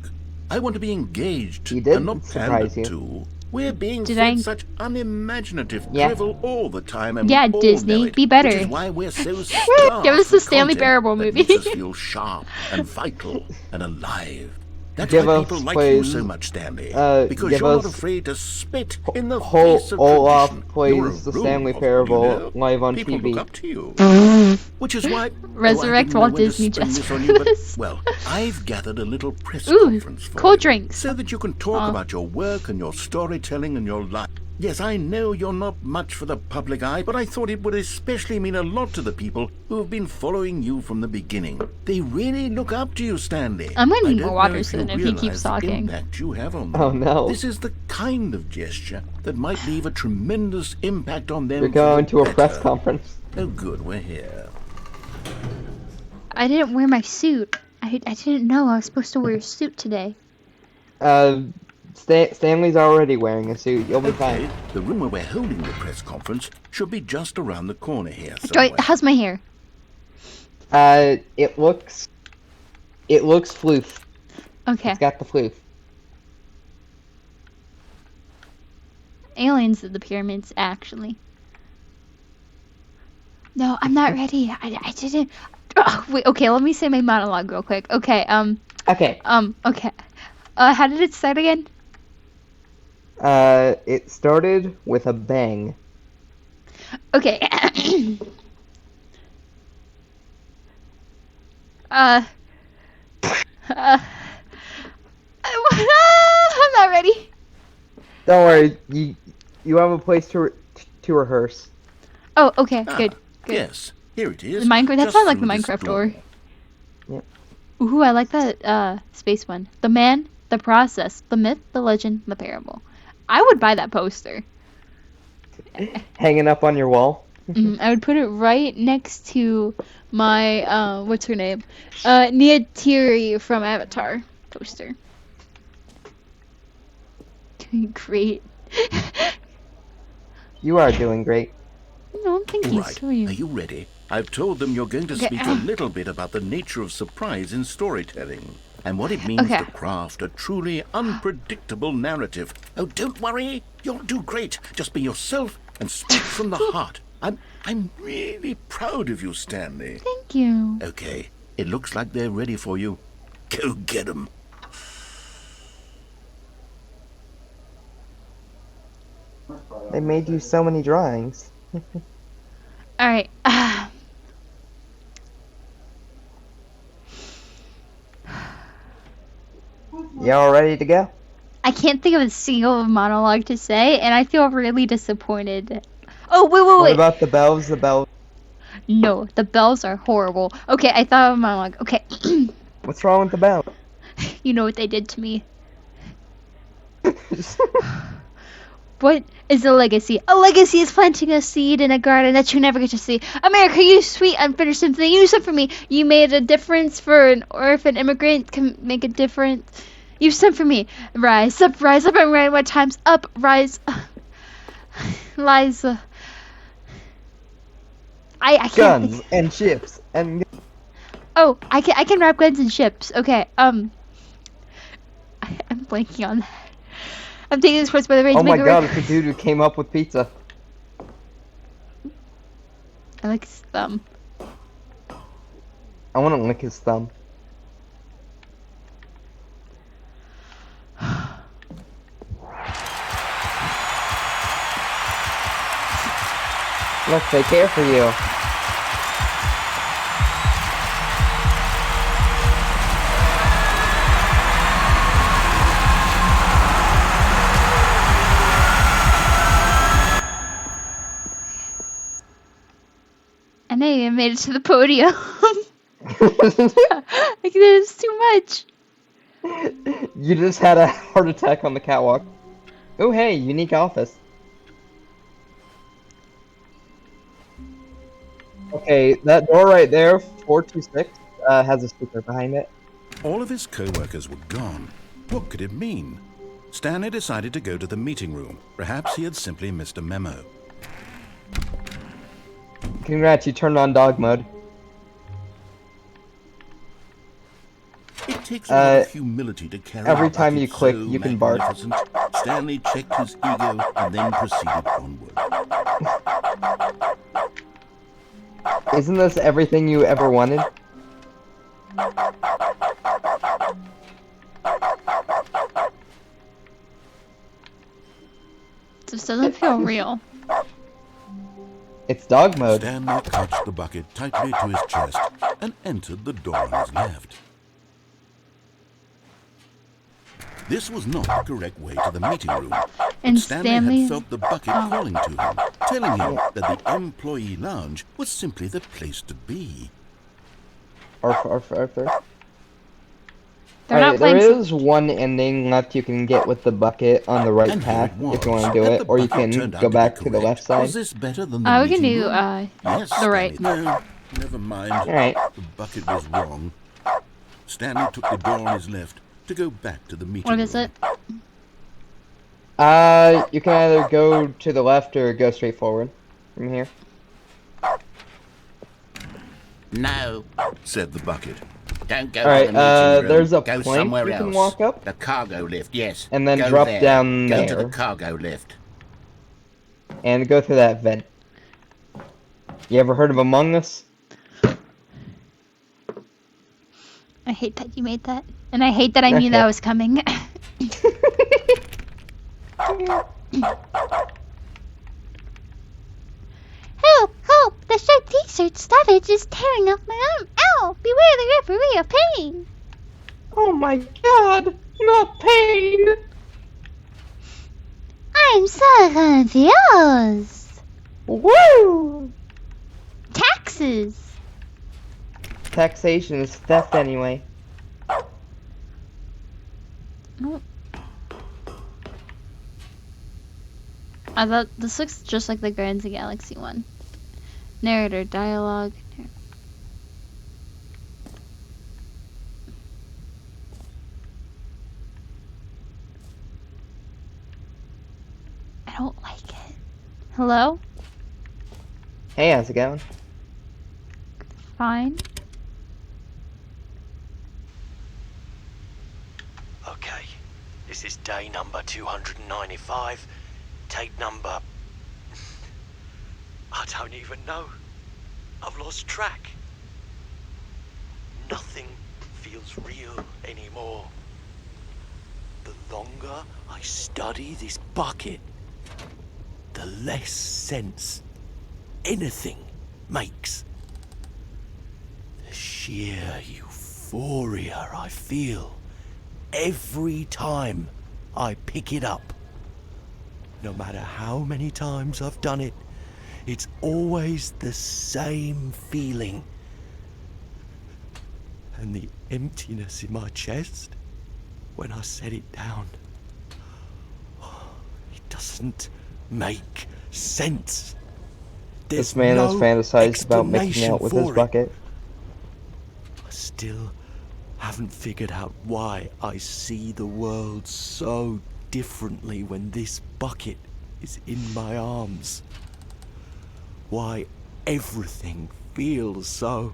I want to be engaged You did and not surprise pandered you. to. We're being Did fed I- such unimaginative Yeah. drivel all the time, and Yeah, we all Disney, know it, be better. Which is why we're so starved Give us the for Stanley content Parable that movie. makes us feel sharp and vital and alive. That's Give why us, people like you please, so much, Stanley. Because give you're not us afraid to spit in the Hold face of Olaf tradition. plays You're a the role Stanley model, Parable you know? live on People TV. look up to you. Which is why... Resurrect oh, I didn't know Walt when to Disney spring just this for on you, but, this. well, I've gathered a little press Ooh, conference for cold you, drinks. so that you can talk about your work and your storytelling and your life. Yes, I know you're not much for the public eye, but I thought it would especially mean a lot to the people who have been following you from the beginning. They really look up to you, Stanley. I'm gonna I need don't more know water if you soon if he realize keeps the talking. impact you have on them. Oh, no. This is the kind of gesture that might leave a tremendous impact on them. You're for going the to a press better. conference. Oh, good, we're here. I didn't wear my suit. I didn't know I was supposed to wear a suit today. Stanley's already wearing a suit. You'll be Okay, fine. the room where we're holding the press conference should be just around the corner here somewhere. Joy, how's my hair? It looks floof. Okay. It's got the floof. Aliens at the pyramids, actually. No, I'm not ready. I didn't. Oh, wait, okay, let me say my monologue real quick. Okay, Okay. okay. How did it start again? It started with a bang. Okay. uh, I'm not ready. Don't worry, you have a place to rehearse. Oh, okay, good. Yes, here it is. The Minecraft. That just sounds like the through this Minecraft door. door. Yep. Ooh, I like that space one. The man, the process, the myth, the legend, the parable. I would buy that poster. Hanging up on your wall. I would put it right next to my what's her name? Neytiri from Avatar poster. Doing great. You are doing great. No, thank you. Right, So are you. you ready? I've told them you're going to Okay. speak a little bit about the nature of surprise in storytelling and what it means Okay. to craft a truly unpredictable narrative. Oh, don't worry. You'll do great. Just be yourself and speak from the heart. I'm really proud of you, Stanley. Thank you. Okay, it looks like they're ready for you. Go get 'em. They made you so many drawings. All right. You all ready to go? I can't think of a single monologue to say, and I feel really disappointed. Oh, wait, wait, What wait. about the bells? The bells. No, the bells are horrible. Okay, I thought of a monologue. Okay. What's wrong with the bells? You know what they did to me. What is a legacy? A legacy is planting a seed in a garden that you never get to see. America, you sweet unfinished symphony, you sent for me. You made a difference for an orphan immigrant. Can make a difference. You sent for me. Rise up, and right what time's up. Rise. Liza. I can't. Guns and ships and. Oh, I can wrap guns and ships. Okay. I'm blanking on that. I'm taking this course by the reins. Oh my Make it god! work. It's the dude who came up with pizza. I like his thumb. I want to lick his thumb. Look, they care for you. And I even made it to the podium. Like, that is too much. You just had a heart attack on the catwalk. Oh hey, unique office. Okay, that door right there, 426, has a sticker behind it. All of his co-workers were gone. What could it mean? Stanley decided to go to the meeting room. Perhaps he had simply missed a memo. Congrats, you turned on dog mode. It takes a lot of humility to carry every a time bucket you click, so you can bark. magnificent. Stanley checked his ego and then proceeded onward. Isn't this everything you ever wanted? This doesn't feel real. It's dog mode. Stanley clutched the bucket tightly to his chest and entered the door on his left. This was not the correct way to the meeting room. And Stanley Stanley. had felt the bucket calling to him, telling him that the employee lounge was simply the place to be. Arf. They're not Alright, there playing. is one ending left you can get with the bucket on the right And here path it was. if you want to do And it, the or you bucket can turned out go to be back to the correct. left side. Was this better than the We can meeting do room? Yes, the right. Stanley. No, never mind. Alright. The bucket was wrong. Stanley took the door on his left to go back to the meeting What is room. it? You can either go to the left or go straight forward from here. No, Said the bucket. don't go Alright, to the meeting room. there's a go plank somewhere you can else. walk up. The cargo lift, yes. And then go drop there. down Go to there. the cargo lift. And go through that vent. You ever heard of Among Us? I hate that you made that. And I hate that I knew that was coming. Help! Help! The striped t-shirt Savage is tearing off my arm. Ow! Beware the referee of pain! Oh my god! Not pain! I'm so confused! Woo! Taxes! Taxation is theft anyway. Oh. I thought this looks just like the Guardians of the Galaxy one. Narrator, dialogue. I don't like it. Hello? Hey, how's it going? Fine. Okay, this is day number 295. Tape number... I don't even know. I've lost track. Nothing feels real anymore. The longer I study this bucket, the less sense anything makes. The sheer euphoria I feel every time I pick it up. No matter how many times I've done it, it's always the same feeling. And the emptiness in my chest when I set it down. It doesn't make sense. There's This man has no fantasized about making explanation out with his for it. bucket. I still haven't figured out why I see the world so differently when this bucket is in my arms. Why everything feels so...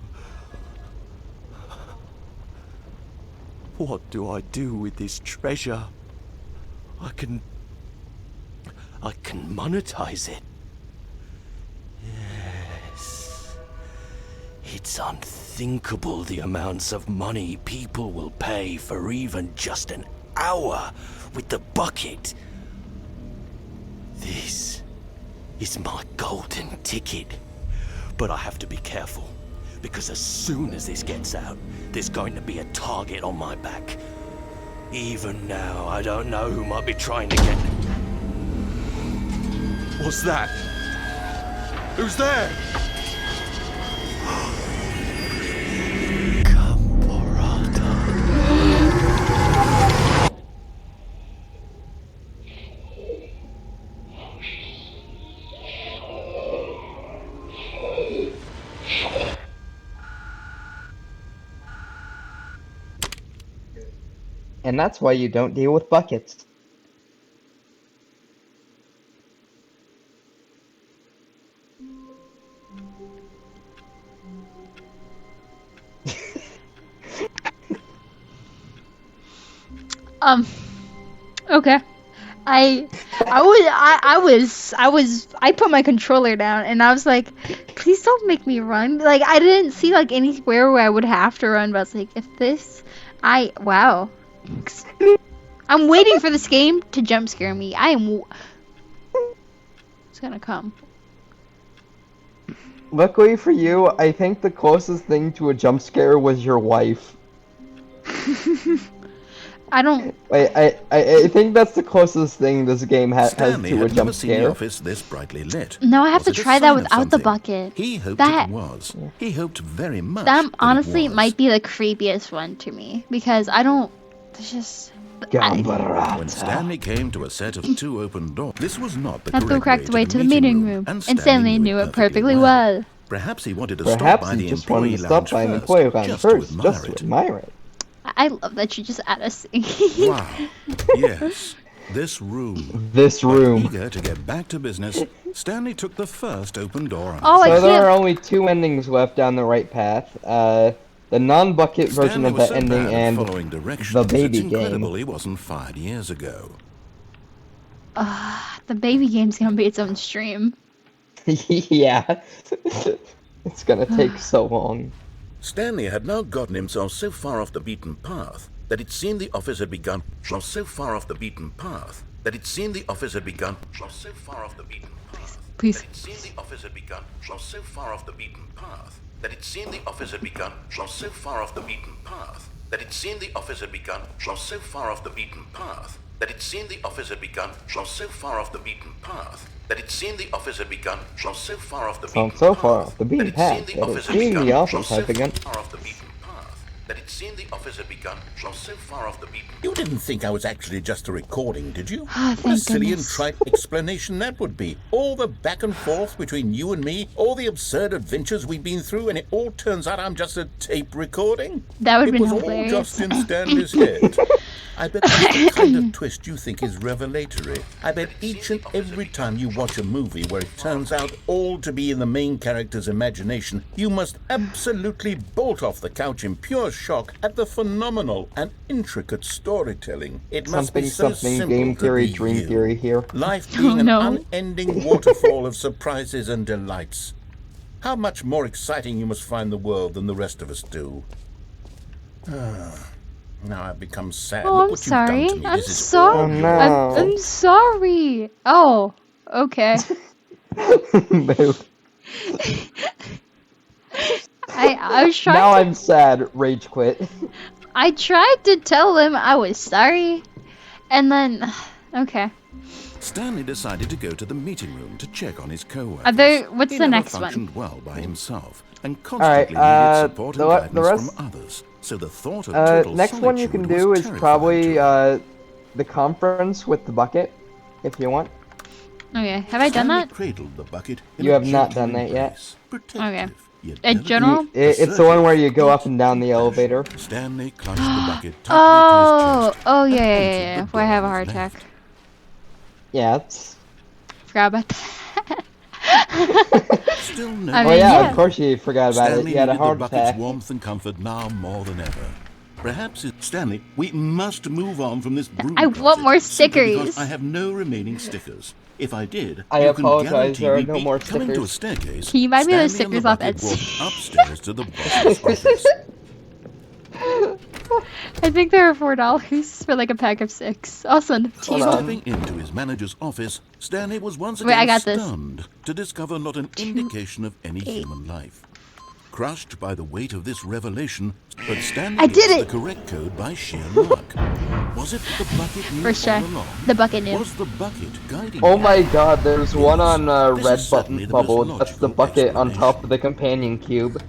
What do I do with this treasure? I can monetize it. Yes. It's unthinkable the amounts of money people will pay for even just an hour with the bucket. This is my golden ticket. But I have to be careful, because as soon as this gets out, there's going to be a target on my back. Even now, I don't know who might be trying to get... What's that? Who's there? And that's why you don't deal with buckets. Okay. I put my controller down and I was like, please don't make me run. Like, I didn't see like anywhere where I would have to run, but I was like, if this, wow. I'm waiting for this game to jump scare me. It's gonna come. Luckily for you, I think the closest thing to a jump scare was your wife. I don't. Wait, I think that's the closest thing this game has Stanley to a had jump never seen the scare. office this brightly lit. No, I have Was to it a try that sign of without the something? bucket. He hoped That- it was. He hoped very much That it honestly was. might be the creepiest one to me because I don't. It's just. When Stanley came to a set of two open doors, this was not the That's the correct way to the meeting room, and Stanley knew it perfectly well. Perhaps he wanted to stop Perhaps by he the just employee wanted to stop lounge by an first, employee lounge just first, to just to admire it. admire it. I love that you just add us. Wow. Yes. This room. This But room. eager to get back to business, Stanley took the first open door on Oh, I So there can't. are only 2 endings left down the right path. The non-bucket version Stanley of was that so ending bad at and following the directions, baby it's incredible game. he wasn't fired years ago. The baby game's gonna be its own stream. Yeah. It's gonna take so long. Stanley had now gotten himself so far off the beaten path that it seemed the office had begun. So far off the beaten path that it seemed the office had begun. So far off the beaten path. Please. That it seemed the office had begun. So far off the beaten path that it seemed the office had begun. So far off the beaten path that it seemed the office had begun. So far off the beaten path that it seemed the office had begun. So far off the beaten path that it seemed the office had begun. So far off the beaten Sounds so path far off the that beaten it path seemed the that it office had seemed begun. the office So had begun. far off the beaten path that it seemed the office had begun. So far off the beaten. You didn't think I was actually just a recording, did you? Oh, What a thank silly and goodness. trite explanation that would be. All the back and forth between you and me, all the absurd adventures we've been through, and it all turns out I'm just a tape recording? That would have It been was all hilarious. just in Stanley's head. I bet that's the kind of twist you think is revelatory. I bet each and every time you watch a movie where it turns out all to be in the main character's imagination, you must absolutely bolt off the couch in pure shock at the phenomenal and intricate storytelling. It must be so Something simple game to theory, be dream you. theory here. Life being Oh, no. an unending waterfall of surprises and delights. How much more exciting you must find the world than the rest of us do. Now I've become sad. Oh, Look I'm what sorry. you've done to me. I'm This is sorry. all Oh, your no. I'm sorry. Oh, okay. Boo. I was trying Now to. I'm sad. Rage quit. I tried to tell him I was sorry, and then okay. Stanley decided to go to the meeting room to check on his co-workers. Are there? What's He the never next functioned one? well by himself and Alright, constantly needed support and the guidance rest- from others. So the thought of total Next one you can solitude do was is terrifying probably, to him. the conference with the bucket, if you want. Okay, have I done Stanley that? cradled the bucket in You a have not gentle done that yet. embrace, protective, yet A delicate. general? It's the one where you go up and down the elevator. Stanley clutched the bucket tightly to his chest. Oh yeah, and yeah, entered yeah. the Before I have a door heart on his attack. left. Yeah, it's... Forgot about that. Still no I Oh mean, yeah, yeah. of course you forgot about Stanley it. You had a needed the heart bucket's attack. warmth and comfort now more than ever. Perhaps it's Stanley. We must move on from this broom I want closet, more simply stickers. because I have no remaining stickers. If I did, I you can apologize, guarantee there are we'd no be more coming to a stickers. staircase. Can you buy me those Stanley and the stickers off bucket Etsy? walked upstairs to the boss's office. I think they were $4 for like a pack of 6. I'll send them to Hold you. on. Stepping into his manager's office, Stanley was once Wait, I again got this. stunned to discover not an indication of any 8. human life. Crushed by the weight of this revelation, but Stanley I did guessed it! the correct code by sheer luck. Was it the bucket knew First try. all along? The bucket knew. Was the bucket guiding Oh him? my god, there's one on This red is button certainly the most bubble. That's the logical bucket on top explanation. of the companion cube.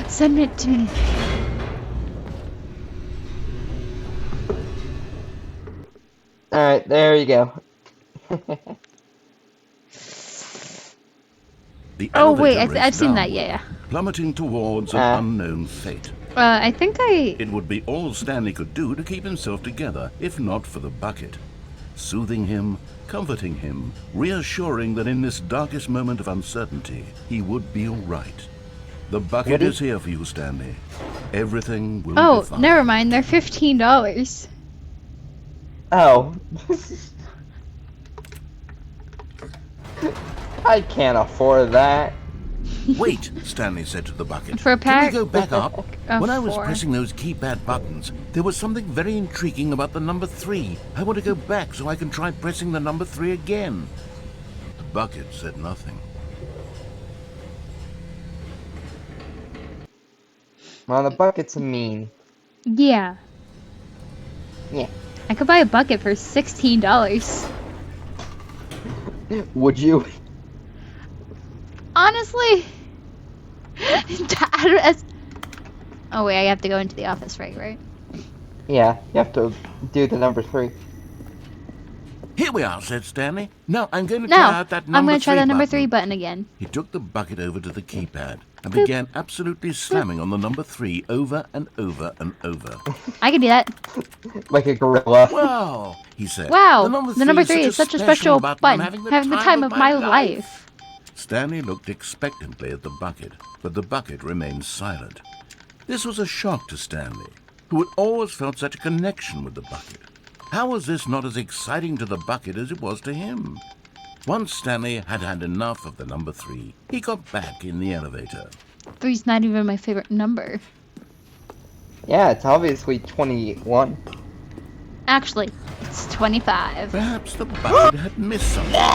Send it to me. Alright, there you go. The Oh wait, elevator I've raced seen that. downward, Yeah, plummeting towards an Ah. unknown fate. yeah. I think I. It would be all Stanley could do to keep himself together, if not for the bucket. Soothing him, comforting him, reassuring that in this darkest moment of uncertainty, he would be all right. The bucket Would he? is here for you, Stanley. Everything will Oh, be fine. never mind. They're $15. Oh. I can't afford that. Wait, Stanley said to the bucket. For a pack Can we go back up? of When I was 4. pressing those keypad buttons, there was something very intriguing about the number 3. I want to go back so I can try pressing the number 3 again. The bucket said nothing. Well, the bucket's mean. Yeah. Yeah. I could buy a bucket for $16. Would you? Honestly. Oh wait, I have to go into the office, right? Yeah, you have to do the number 3. Here we are, said Stanley. Now I'm going to No, try out that number I'm going to try three the number button. 3 button again. He took the bucket over to the keypad and began absolutely slamming on the number 3 over and over and over. I can do that. Like a gorilla. Wow, he said. Wow, the number 3 is such a special button. button. Having the time of my life. Stanley looked expectantly at the bucket, but the bucket remained silent. This was a shock to Stanley, who had always felt such a connection with the bucket. How was this not as exciting to the bucket as it was to him? Once Stanley had had enough of the number 3, he got back in the elevator. 3's not even my favorite number. Yeah, it's obviously 21. Actually, it's 25. Perhaps the bucket had missed something.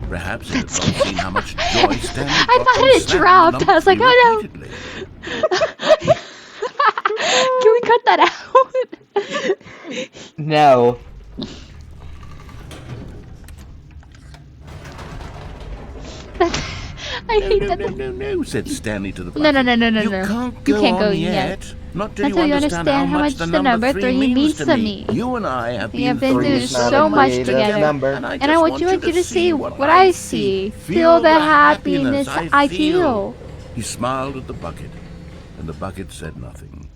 Perhaps it had not seen how much joy Stanley got I thought from it slamming dropped. the number I was like, 3 oh, no. repeatedly. Can we cut that out? No. I hate that. No, said Stanley to the bucket. No. You can't go on yet. Not till you understand how much the number 3 means to me. You and I have We have been been through through not so a much creative together. number. And I want you to see what I see. Feel the happiness I feel. He smiled at the bucket, and the bucket said nothing.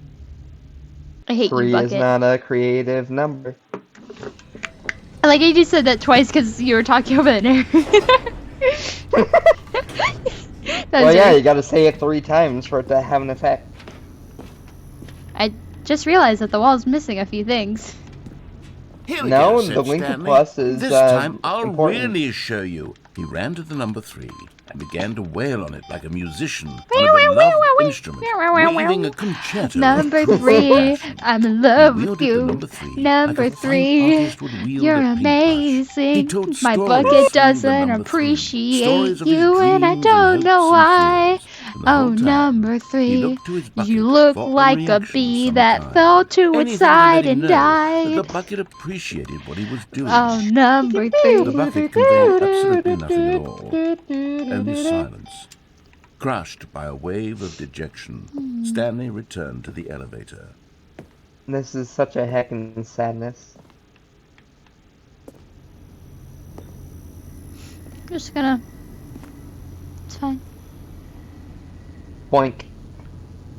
I hate you, 3 is Bucket. not a creative number. Like, you just said that twice because you were talking over the narrator. Well, yeah, you gotta say it 3 times for it to have an effect. I just realized that the wall's missing a few things. Here we No, go, said the link to Stanley. plus is, This time I'll important. really show you. He ran to the number 3 and began to wail on it like a musician on a beloved instrument, weaving a concerto. Number of 3, passion. I'm in love He with wielded the you. number 3 Number like a fine 3, artist would wield you're a paintbrush. He amazing. told My stories bucket through the doesn't number 3, appreciate stories of his you, and I dreams don't hopes know and why. fears. And the Oh, whole time, number he 3, looked to his bucket you look for like a reaction of bee some that kind. fell to Anything its to let side him and know that died. the bucket appreciated what he was doing. Oh, number 3. The bucket conveyed absolutely nothing at all, only silence. Crushed by a wave of dejection, Stanley returned to the elevator. This is such a heckin' sadness. Just gonna. It's fine. Boink.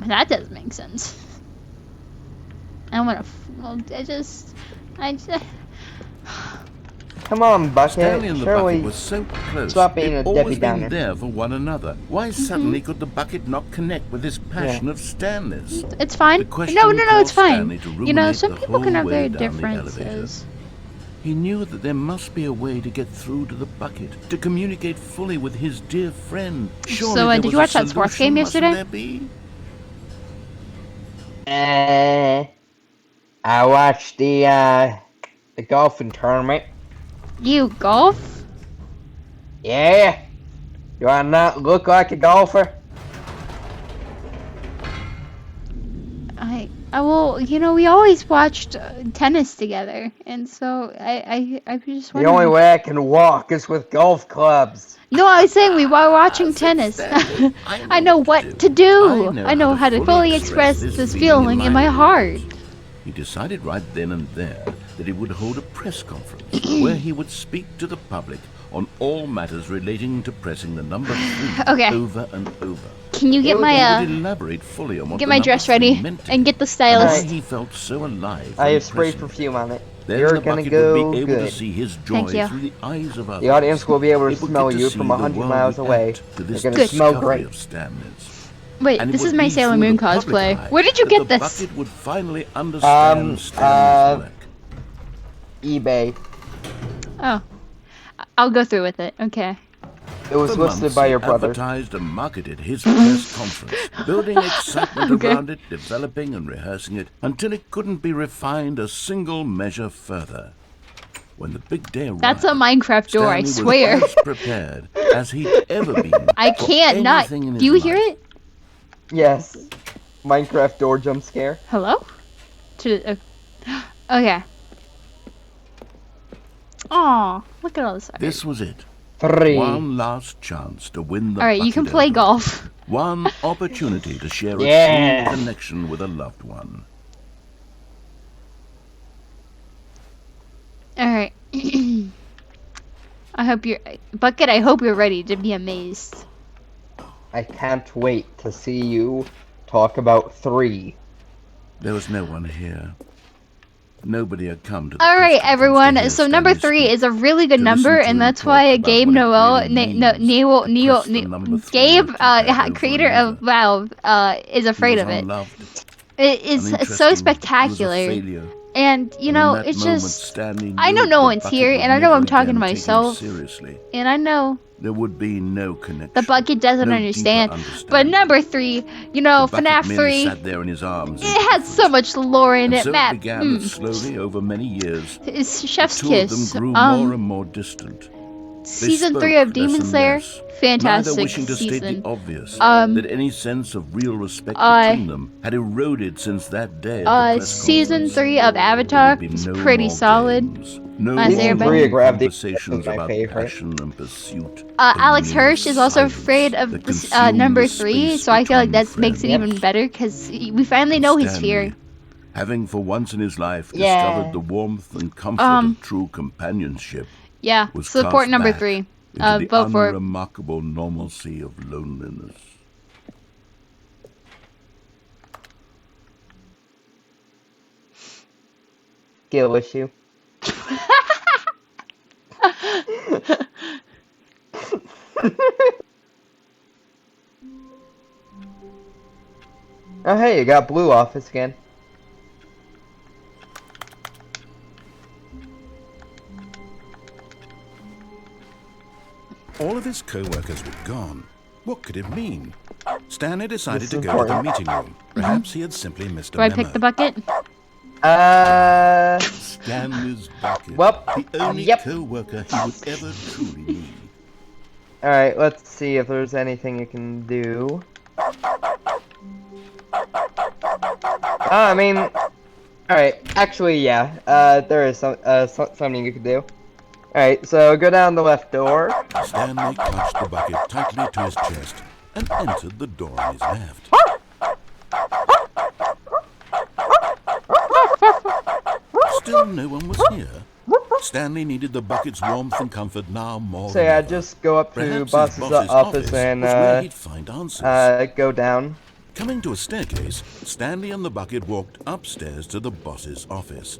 That doesn't make sense. I wanna. Well, I just. Come on, Bucket. Stanley and the Surely. bucket were so close. Stop being They'd a always Debbie been Downer. there for one another. Why suddenly could the bucket not connect with this passion of Stanley's? It's fine. The question No, it's caused fine. Stanley to You know, ruminate some the people can whole have their way down the elevator. differences. He knew that there must be a way to get through to the bucket, to communicate fully with his dear friend. Surely So, there did was you a watch that sports solution, game mustn't yesterday? there be? I watched the golfing tournament. You golf? Yeah. Do I not look like a golfer? Well, you know, we always watched tennis together, and so I just The wondered. only way I can walk is with golf clubs. No, I was saying we were watching tennis. Stanley, I know what to do. I know how to fully express this feeling in my heart. He decided right then and there that he would hold a press conference where he would speak to the public on all matters relating to pressing the number 3 Okay. over and over. Can you get He would my elaborate fully on what get the my number dress 3 ready meant to and him, get the and stylist? why he felt so alive. I when have spray pressing it. perfume on it. Then You're the gonna bucket go would be able to good. see his Thank joy you. through the eyes of others. The audience will be able to It would smell get to you see from the 100 world miles away. react to this They're gonna smell discovery great. of Stanley's. Wait, And it this would is my be Sailor through Moon the public cosplay. eye Where did you that get the this? bucket would finally understand Stanley's work. eBay. Oh, I'll go through with it. Okay. It was For listed months, by he your brother. advertised and marketed his press conference, building excitement Okay. around it, developing and rehearsing it, until it couldn't be refined a single measure further. When the big day arrived, That's a Minecraft door, I Stanley swear. was as prepared as he'd ever been. I for can't not. anything in Do you his hear life. it? Yes. Minecraft door jump scare. Hello? Okay. Aw, look at all this art. This was it. 3. One last chance to win the Alright, you can bucket play over. golf. One opportunity to share a Yeah. true connection with a loved one. Alright. I hope you're Bucket. I hope you're ready to be amazed. I can't wait to see you talk about 3. There was no one here. Nobody had come to the All right, press conference to everyone. hear So number Stanley 3 speak, is a really good to number, listen to and him that's talk why about Gabe what it Noel, really means to press the number 3 and keep that over creator and of over. Valve, is He afraid was of it. unloved, It's so uninteresting, he was a spectacular, failure. and And in that it's moment, just. Stanley I know knew no the one's Bucket here, would and I know never I'm talking to again take him myself, seriously. and I know There would be no connection. the Bucket doesn't no understand. deeper But understanding. number 3, The Bucket FNAF merely 3, sat there in his arms, it had so much lore in and it, so Matt. it began that slowly over many years, It's the Chef's two of them Kiss. grew more and more distant. They Season 3 spoke of Demon less and Slayer, less, neither fantastic wishing to state season. the obvious, Um, that any sense of real respect between them had eroded since that day at the press Season conference. 3 of There Avatar would be is no pretty more solid. games, no As more everybody- Season 3 of long Gravity conversations is my about favorite. passion and pursuit. Alex only Hirsch is also silence afraid of that this, consumed number the 3, space so I feel like between that makes it friends. even better because we finally know his fear. Stanley, having for once in his life Yeah. discovered the warmth and comfort of true companionship, Yeah, was support cast number back 3. into the Vote for it. unremarkable normalcy of loneliness. Skill issue. Oh hey, you got Blue Office again. All of his co-workers were gone. What could it mean? Stanley decided This to is go to the important. meeting room. Perhaps he had simply missed a Do I memo. pick the Bucket? Stanley's bucket. Well, the only yep. co-worker he would ever truly need. Alright, let's see if there's anything you can do. I mean, alright, actually, yeah, there is something you can do. Alright, so go down the left door. Stanley clutched the bucket tightly to his chest and entered the door on his left. Still no one was here. Stanley needed the bucket's warmth and comfort now more So than yeah, ever. just go up to Perhaps boss's his boss's office and, was where he'd find answers. go down. Coming to a staircase, Stanley and the bucket walked upstairs to the boss's office.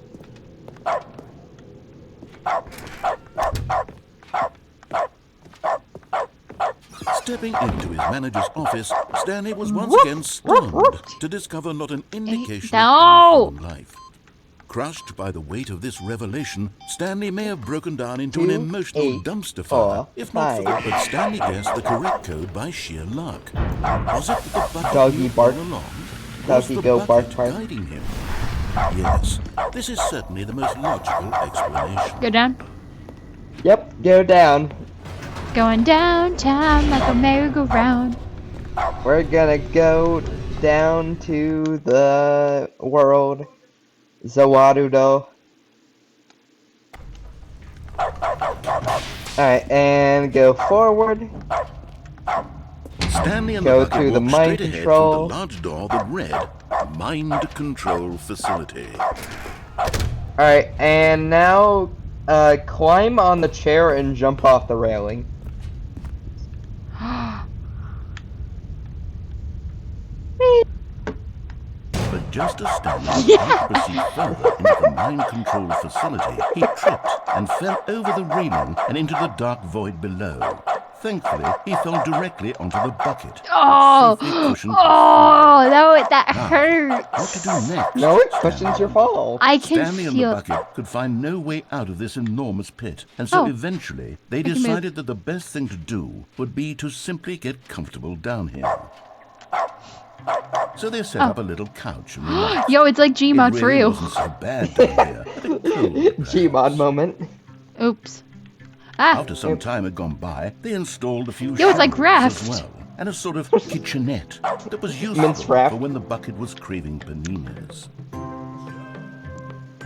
Stepping into his manager's office, Stanley was once again stunned to discover not an indication No! of human life. Crushed by the weight of this revelation, Stanley may have broken down into an 2, emotional 8, dumpster 4, fire, if not for 5. but Stanley guessed the correct code by sheer luck. Was it that the bucket Doggy knew bark. all along? Was Doggy the go bark bucket bark. guiding him? Yes, this is certainly the most logical explanation. Go down. Yep, go down. Going downtown like a merry-go-round. We're gonna go down to the world. Zawarudo. Alright, and go forward. Stanley and Go the bucket to the walked mind straight ahead control. through the large door that read Mind Control Facility. Alright, and now climb on the chair and jump off the railing. But just as Stanley was about to proceed further into the mind control facility, he tripped and fell over the railing and into the dark void below. Thankfully, he fell directly onto the bucket. which Oh! safely cushioned his Oh, that Now, What hurts. to do next? No, it cushions your fall. I can Stanley and the feel. bucket could find no way out of this enormous pit, and so Oh. eventually they can move. decided that the best thing to do would be to simply get comfortable down here. So they set up a little couch and relaxed. Yo, it's like It Gmod really for real. wasn't so bad down here, but a cold, perhaps. Gmod moment. Oops. Ah, After some time had gone by, they installed a few Yo, it's like shelves Raft. as well, and a sort of kitchenette that was Mince useful Raft. for when the bucket was craving paninis.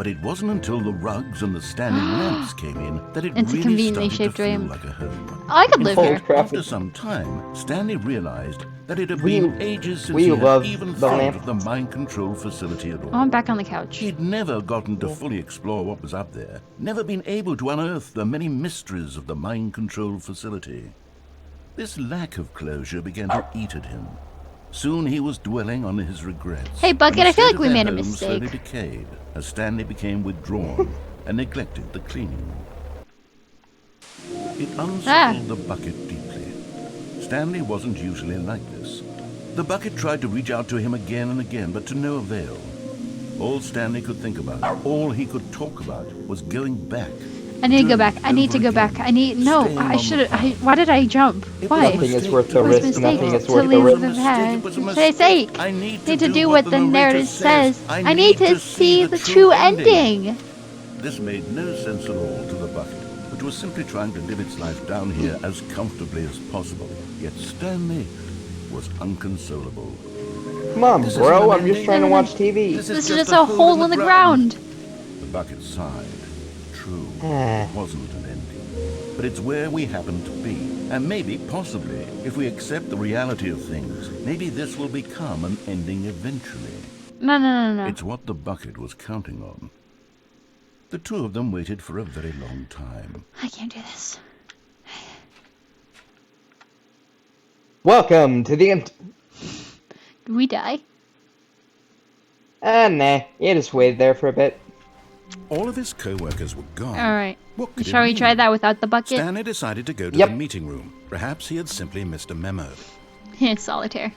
But it wasn't until the rugs and the standing lamps came in that it It's a really conveniently started shaped to feel room. like a home. Oh, I could live Oh, here. crap. After some time, Stanley realized that it had We- been ages since we he had love even the thought lamp. of the mind control facility at all. Oh, I'm back on the couch. He'd never gotten to fully explore what was up there, never been able to unearth the many mysteries of the mind control facility. This lack of closure began to eat at him. Soon he was dwelling on his regrets. Hey, Bucket, and the I feel state like of we their made a home mistake. slowly decayed as Stanley became withdrawn and neglected the cleaning. It unsettled the Bucket deeply. Stanley wasn't usually like this. The Bucket tried to reach out to him again and again, but to no avail. All Stanley could think about, all he could talk about, was going back. I need to go doing back. it I need to over go again, back. I need. No, staying I on should the have. path. Why did I jump? It Why? was a Nothing is mistake worth to the It was risk. a risk. mistake Nothing is to worth the leave risk. the past. It was a For mistake. sake. I need Need to do do what the narrator says. I I need to see the true ending. This made no sense at all to the Bucket, which was simply trying to live its life down here as comfortably as possible. Yet Stanley was unconsolable. Come on, This bro. isn't I'm an just trying to ending. watch TV. This is just a hole in the ground. The Bucket sighed. True, it wasn't an ending. But it's where we happen to be. And maybe, possibly, if we accept the reality of things, maybe this will become an ending eventually. No. It's what the Bucket was counting on. The two of them waited for a very long time. I can't do this. Welcome to the end. Do we die? Nah. You just waited there for a bit. All of his co-workers were gone. All right. What could it Shall we try mean? that without the bucket? Stanley decided to go to Yep. the meeting room. Perhaps he had simply missed a memo. Solitaire.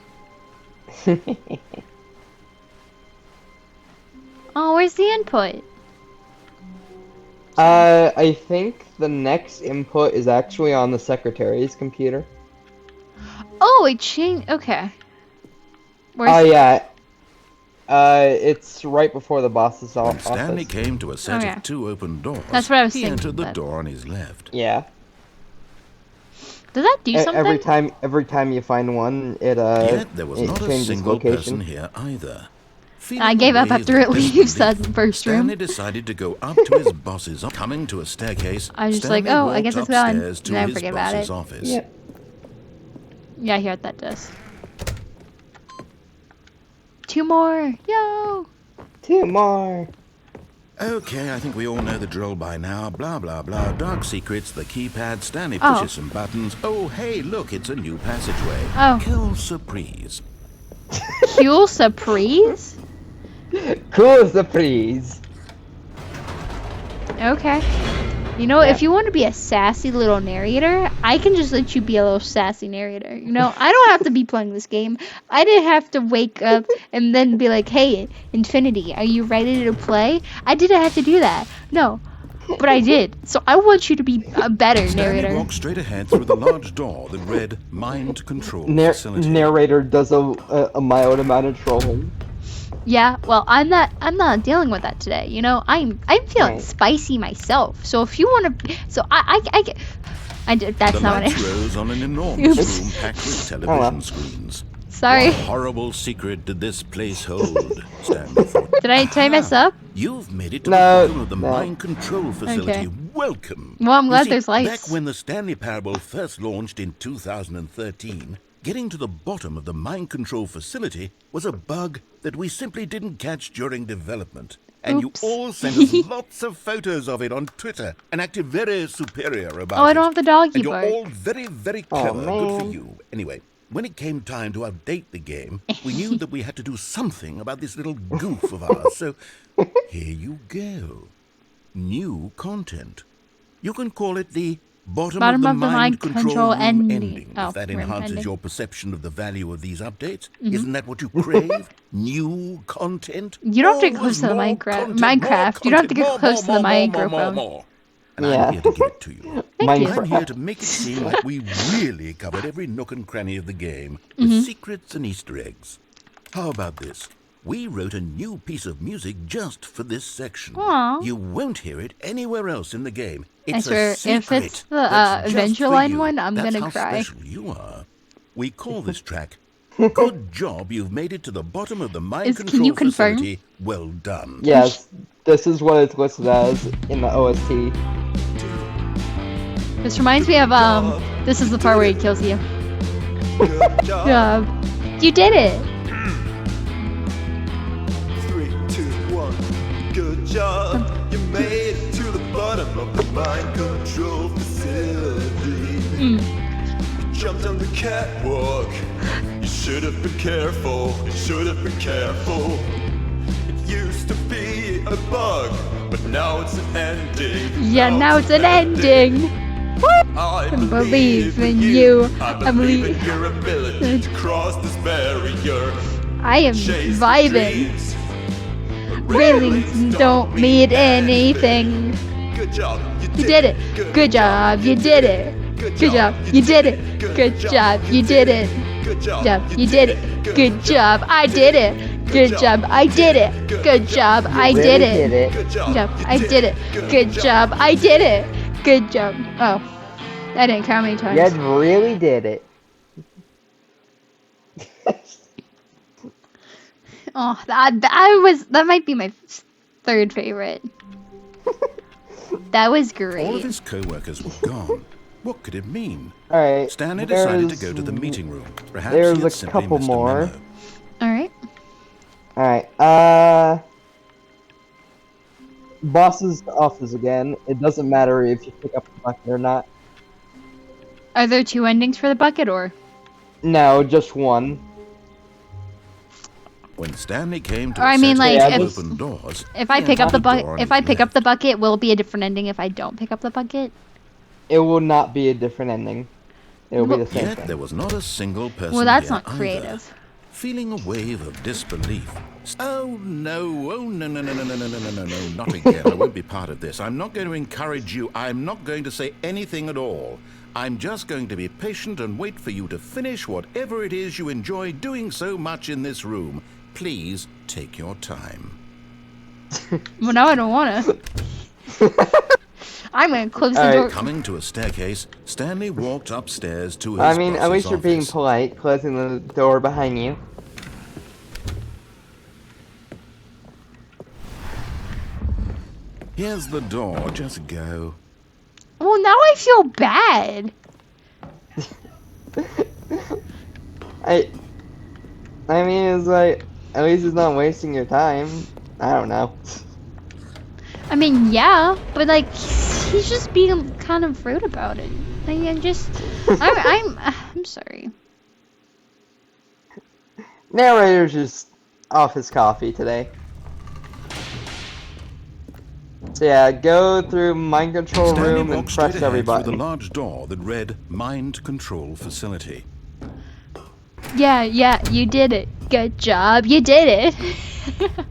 Oh, where's the input? I think the next input is actually on the secretary's computer. Oh, it changed. Okay. Oh, yeah. It's right before the boss's When office. Stanley came to a set Okay. of two open doors, That's what I was he thinking, entered the but- door on his left. Yeah. Does that do something? Every time you find one, it Yet there was it not a changes single person location. here either. I gave up after it leaves that first Stanley room. decided to go up to his boss's coming to a staircase. I was just Stanley like, oh, I walked guess it's gone. upstairs to And I his forget about boss's it. office. Yeah. Yeah, I hear what that does. 2 more. Yo. 2 more. Okay, I think we all know the drill by now. Blah, blah, blah. Dark secrets, the keypad. Stanley Oh. pushes some buttons. Oh, hey, look, it's a new passageway. Oh. Kill surprise. Cool surprise. Cool surprise. Okay. You know, if you want to be a sassy little narrator, I can just let you be a little sassy narrator. You know, I don't have to be playing this game. I didn't have to wake up and then be like, hey, Infinity, are you ready to play? I didn't have to do that. No. But I did. So I want you to be a better Stanley narrator. walked straight ahead through the large door that read Mind Control Facility. Narrator does a mild amount of trolling. Yeah, well, I'm not dealing with that today. You know, I'm feeling Right. spicy myself. So if you want to, so I did. That's The not what lights I. rose on an enormous Oops. room packed with Oh, television well. screens. Sorry. What horrible secret did this place hold? Stanley thought. Did I mess up? You've made it to No, the bottom of the no. mind control facility. Okay. Welcome. Well, I'm You glad see, there's lights. Back when the Stanley Parable first launched in 2013, getting to the bottom of the mind control facility was a bug that we simply didn't catch during development. And Oops. you all sent us lots of photos of it on Twitter and acted very superior about it. Oh, I don't have the doggy And you're bark. all very, very Oh, clever. Good for man. you. Anyway, when it came time to update the game, we knew that we had to do something about this little goof of ours. So here you go. New content. You can call it the bottom of the mind control room ending. Oh, If that room enhances ending. your perception of the value of these updates, isn't that what you crave? New content? You don't have to get Always close to the more Minecraft. content, more Minecraft. You don't have to get content, close to the more, microphone. more. And Yeah. I'm here to give it to you. Thank you. I'm here to make it seem like we really covered every nook and cranny of the game with secrets and Easter eggs. How about this? We wrote a new piece of music just for this section. Aw. You won't hear it anywhere else in the game. I It's swear, a if secret. it's the that's just Adventure for Line you. one, I'm That's gonna how cry. special you are. We call this track Good job, you've made it to the bottom of the mind Can you control confirm? facility. Well done. Yes, this is what it's listed as in the OST. This reminds me of this is the part where he kills you. Good job. You did it. 3, 2, 1. Good job. You made it to the bottom of the mind control facility. You jumped on the catwalk. You should have been careful. You should have been careful. It used to be a bug, but now it's an ending. Yeah, now it's an ending. I believe in you. I I believe believe- in your ability to cross this barrier. I am Chase vibing. dreams. Railings don't mean anything. Good job. You did it. Good job. You did it. Good job. You did it. Good job. You did it. Good Job. You did it. Good job. I did it. Good job. I did it. Good job. I did it. Good Good job. I did it. Good job. I did it. Good job. Oh, I didn't count how many times. You really did it. Oh, that might be my third favorite. That was All of great. his co-workers were gone. What could it mean? Alright. Stanley decided to go to the meeting room. Perhaps he had There's a simply couple missed a more. memo. All right. Alright, boss's office again. It doesn't matter if you pick up the bucket or not. Are there two endings for the bucket or? No, just one. When Stanley came to Or I mean, like, if- open doors, If I he pick up the entered bucket, door on if his I pick up left. the bucket, will it be a different ending if I don't pick up the bucket? It will not be a different ending. It will be the same Yet thing. there was not a single person Well, that's here not either. creative. Feeling a wave of disbelief. Oh no, no, not again. I won't be part of this. I'm not going to encourage you. I'm not going to say anything at all. I'm just going to be patient and wait for you to finish whatever it is you enjoy doing so much in this room. Please take your time. Well, now I don't wanna. I'm gonna close the Alright. door. Coming to a staircase, Stanley walked upstairs to his I mean, at boss's least you're being office. polite, closing the door behind you. Here's the door. Just go. Well, now I feel bad. I mean, it's like, at least it's not wasting your time. I don't know. I mean, yeah, but like, he's just being kind of rude about it. Like, I'm sorry. Narrator's just off his coffee today. So yeah, go through mind control Stanley room and walked straight press every ahead through the button. large door that read Mind Control Facility. Yeah, you did it. Good job, you did it.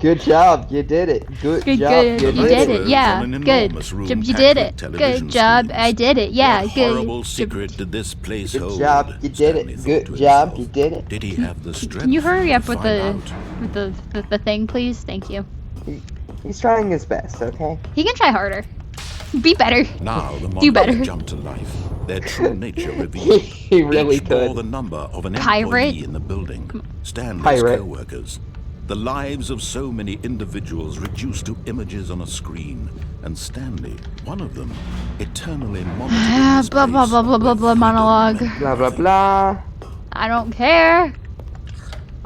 Good job, you did it. Good Good, job, good, you you did did it. it. Yeah, From an good. enormous room Job, you packed did with it. television Good job, screens. I did it. Yeah, What good. horrible Job- secret did this place Good hold? job, you did Stanley it. thought Good to job, himself. you did it. Did he have the strength? Can you hurry up to with find the thing, please? Thank you. He's trying his best, okay? He can try harder. Be better. out? Now the Do monster better. jumped to life. Their true nature revealed. He really Each bore could. the number of an Pirate? employee in the building. Stanley's Pirate. co-workers. The lives of so many individuals reduced to images on a screen, and Stanley, one of them, eternally monitored in this Blah, blah, place blah, blah, blah, where blah, freedom monologue. meant Blah blah nothing. blah. I don't care.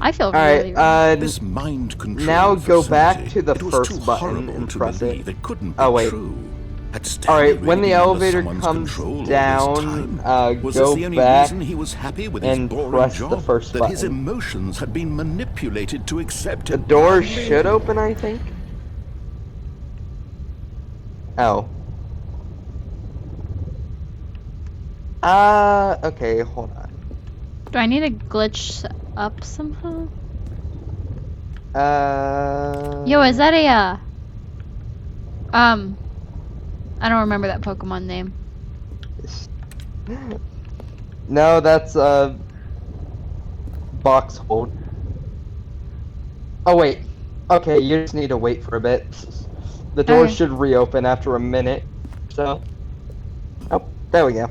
I feel really. Alright, This mind control now go back facility, to the it was first too button horrible and to press it. believe. It couldn't be Oh, wait. true. Had Stanley Alright, when really the been under elevator someone's comes control all this down, time? Was go this the only back reason he was happy with his and boring press the job? first That his button. emotions had been manipulated to accept the it door blindly? should open, I think. Oh. Okay, hold on. Do I need to glitch up somehow? Yo, is that a I don't remember that Pokemon name. No, that's box hold. Oh wait. Okay, you just need to wait for a bit. The door Alright. should reopen after a minute. So. Oh, there we go.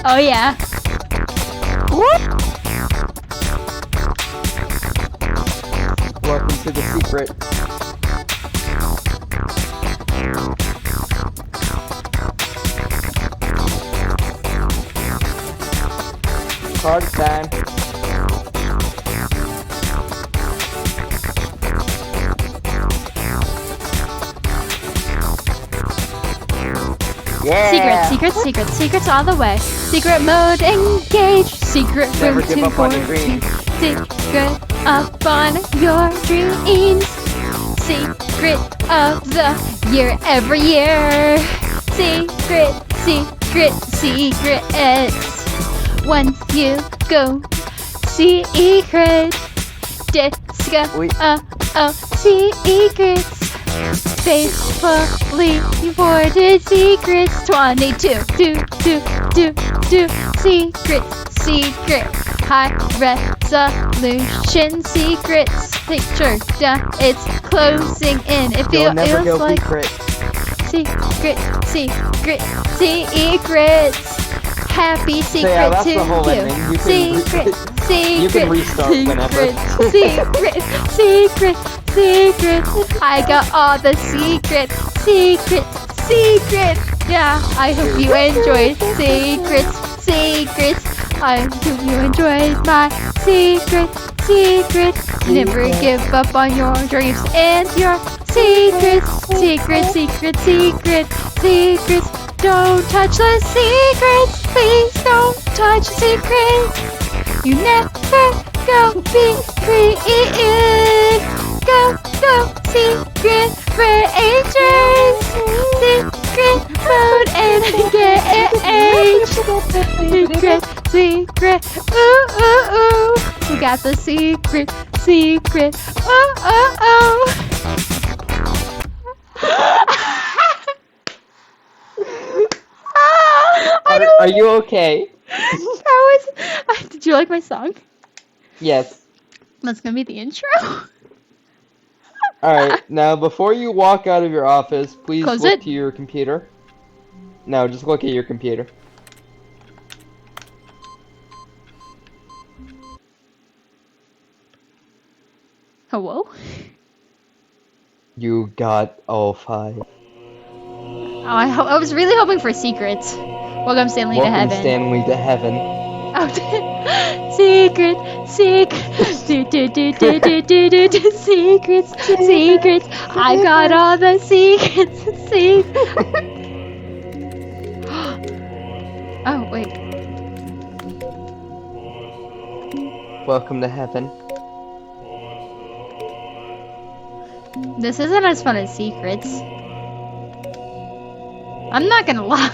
Oh yeah. Welcome to the secret. Card time. Yeah. Secrets all the way. Secret mode engage. Secret Never room give up on your 214. dreams. Secret up on your dreams. Secret of the year every year. Secrets. Once you go secret. Wait. Secrets. Faithfully reported secrets. 22. Secret. High resolution secrets. Picture done. It's closing in. It You'll never feels go like secret. secrets. Happy secret So yeah, that's to the whole you. ending. You can restart whenever. Secret. I got all the secrets. Yeah, I hope you enjoyed secrets. I hope you enjoyed my secret. Never give up on your dreams and your secrets. Don't touch the secrets. Please don't touch secrets. You never go be created. Go, secret rangers. Secret mode engage. Secret, ooh. We got the secret, oh. Are you okay? Did you like my song? Yes. That's gonna be the intro. Alright, now before you walk out of your office, please Close look it. to your computer. No, just look at your computer. Hello? You got all 5. Oh, I was really hoping for secrets. Welcome, Stanley, to Welcome, heaven. Stanley, to heaven. Oh, secret. Secrets. I got all the secrets. Oh, wait. Welcome to heaven. This isn't as fun as secrets. I'm not gonna lie.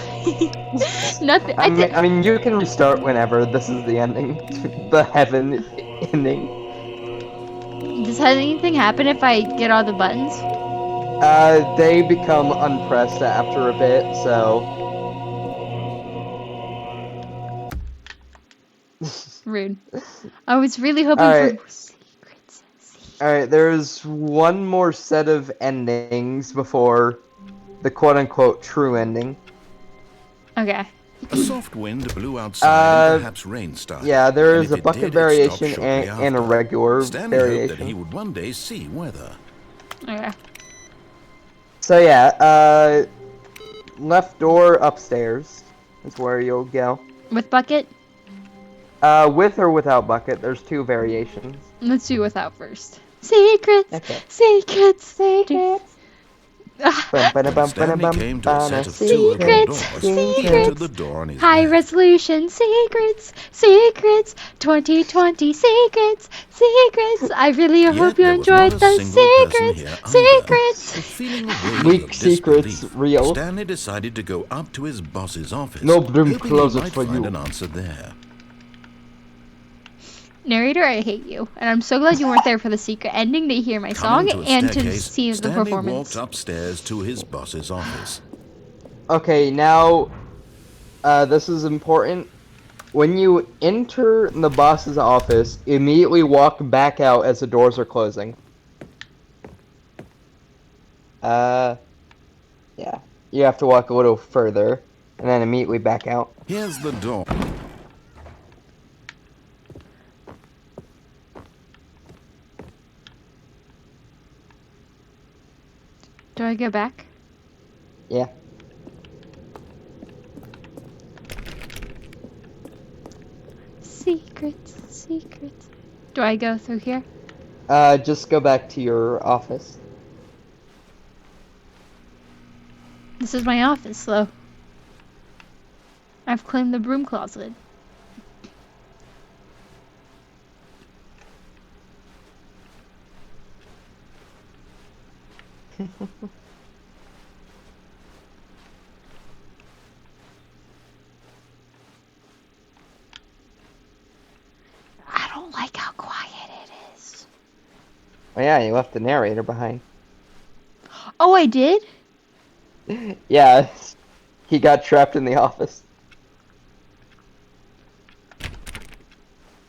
Nothing. I mean, you can restart whenever. This is the ending. The heaven ending. Does anything happen if I get all the buttons? They become unpressed after a bit, so... Rude. I was really hoping Alright. for more secrets. Alright, there's one more set of endings before the quote-unquote true ending. Okay. A soft wind blew outside and perhaps rain started. Yeah, there And is if a it bucket did, it variation stopped shortly and a after. regular Stanley hoped that variation. he would one day see weather. Okay. So yeah, left door upstairs is where you'll go. With bucket? With or without bucket, there's 2 variations. Let's do without first. Secrets. Okay. Secrets. Stanley came to a set of 2 open doors. He entered the door on his High left. resolution secrets. 2020 secrets. I really Yet hope you there was enjoyed not a the single person secrets. here either. Feeling a wave Weak of secrets, disbelief, real. Stanley decided to go up to his boss's office, No broom hoping closet he might for find you. an answer there. Narrator, I hate you, and I'm so glad you weren't there for the secret ending to hear my song Coming to a and to staircase, see the Stanley performance. walked upstairs to his boss's office. Okay, now, this is important. When you enter the boss's office, immediately walk back out as the doors are closing. Yeah. You have to walk a little further, and then immediately back out. Here's the door. Do I go back? Yeah. Secrets, secrets. Do I go through here? Just go back to your office. This is my office, though. I've claimed the broom closet. I don't like how quiet it is. Oh yeah, you left the narrator behind. Oh, I did? Yeah, he got trapped in the office.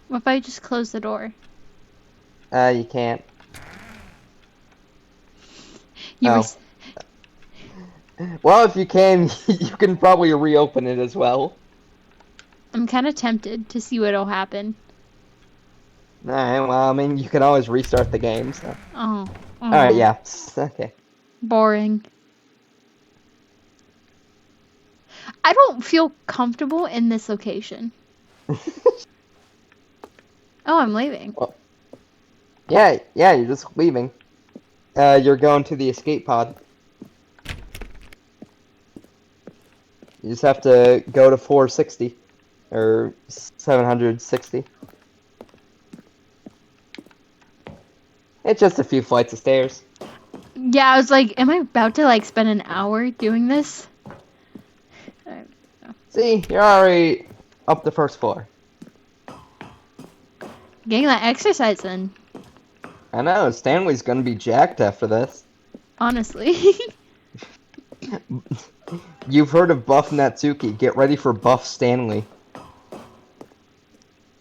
What if I just close the door? You can't. You were Oh. s- Well, if you can, you can probably reopen it as well. I'm kind of tempted to see what'll happen. Alright, well, I mean, you can always restart the game, so. Oh. Alright, yeah. Okay. Boring. I don't feel comfortable in this location. Oh, I'm leaving. Yeah, you're just leaving. You're going to the escape pod. You just have to go to 460. Or 760. It's just a few flights of stairs. Yeah, I was like, am I about to like spend an hour doing this? See, you're already up the first floor. Getting that exercise in, I know, Stanley's gonna be jacked after this. honestly. You've heard of Buff Natsuki. Get ready for Buff Stanley.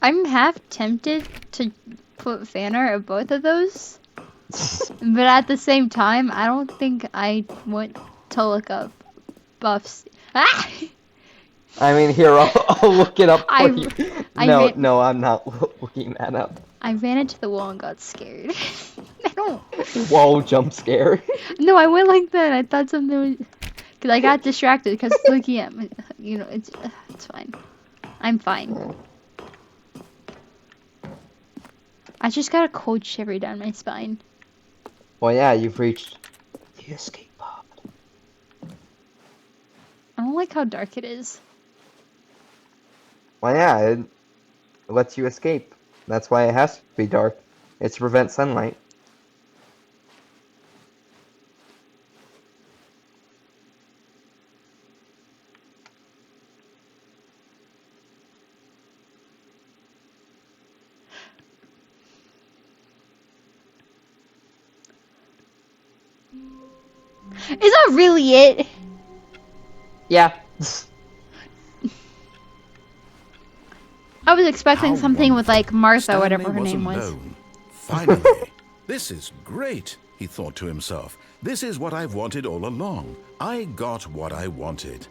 I'm half tempted to put fan art of both of those. But at the same time, I don't think I want to look up buffs. Ah! I mean, here, I'll look it up for I- you. I No, ran- no, I'm not looking that up. I ran into the wall and got scared. I don't. Whoa, jump scare. No, I went like that. I thought something was. Because I got distracted because looking at my. You know, it's fine. I'm fine. I just got a cold shiver down my spine. Well, yeah, you've reached the escape pod. I don't like how dark it is. Well, yeah, it lets you escape. That's why it has to be dark. It's to prevent sunlight. Is that really it? Yeah. I was expecting How something with like Martha, Stanley whatever her was name was. alone. Finally. This is great, he thought to himself. This is what I've wanted all along. I got what I wanted.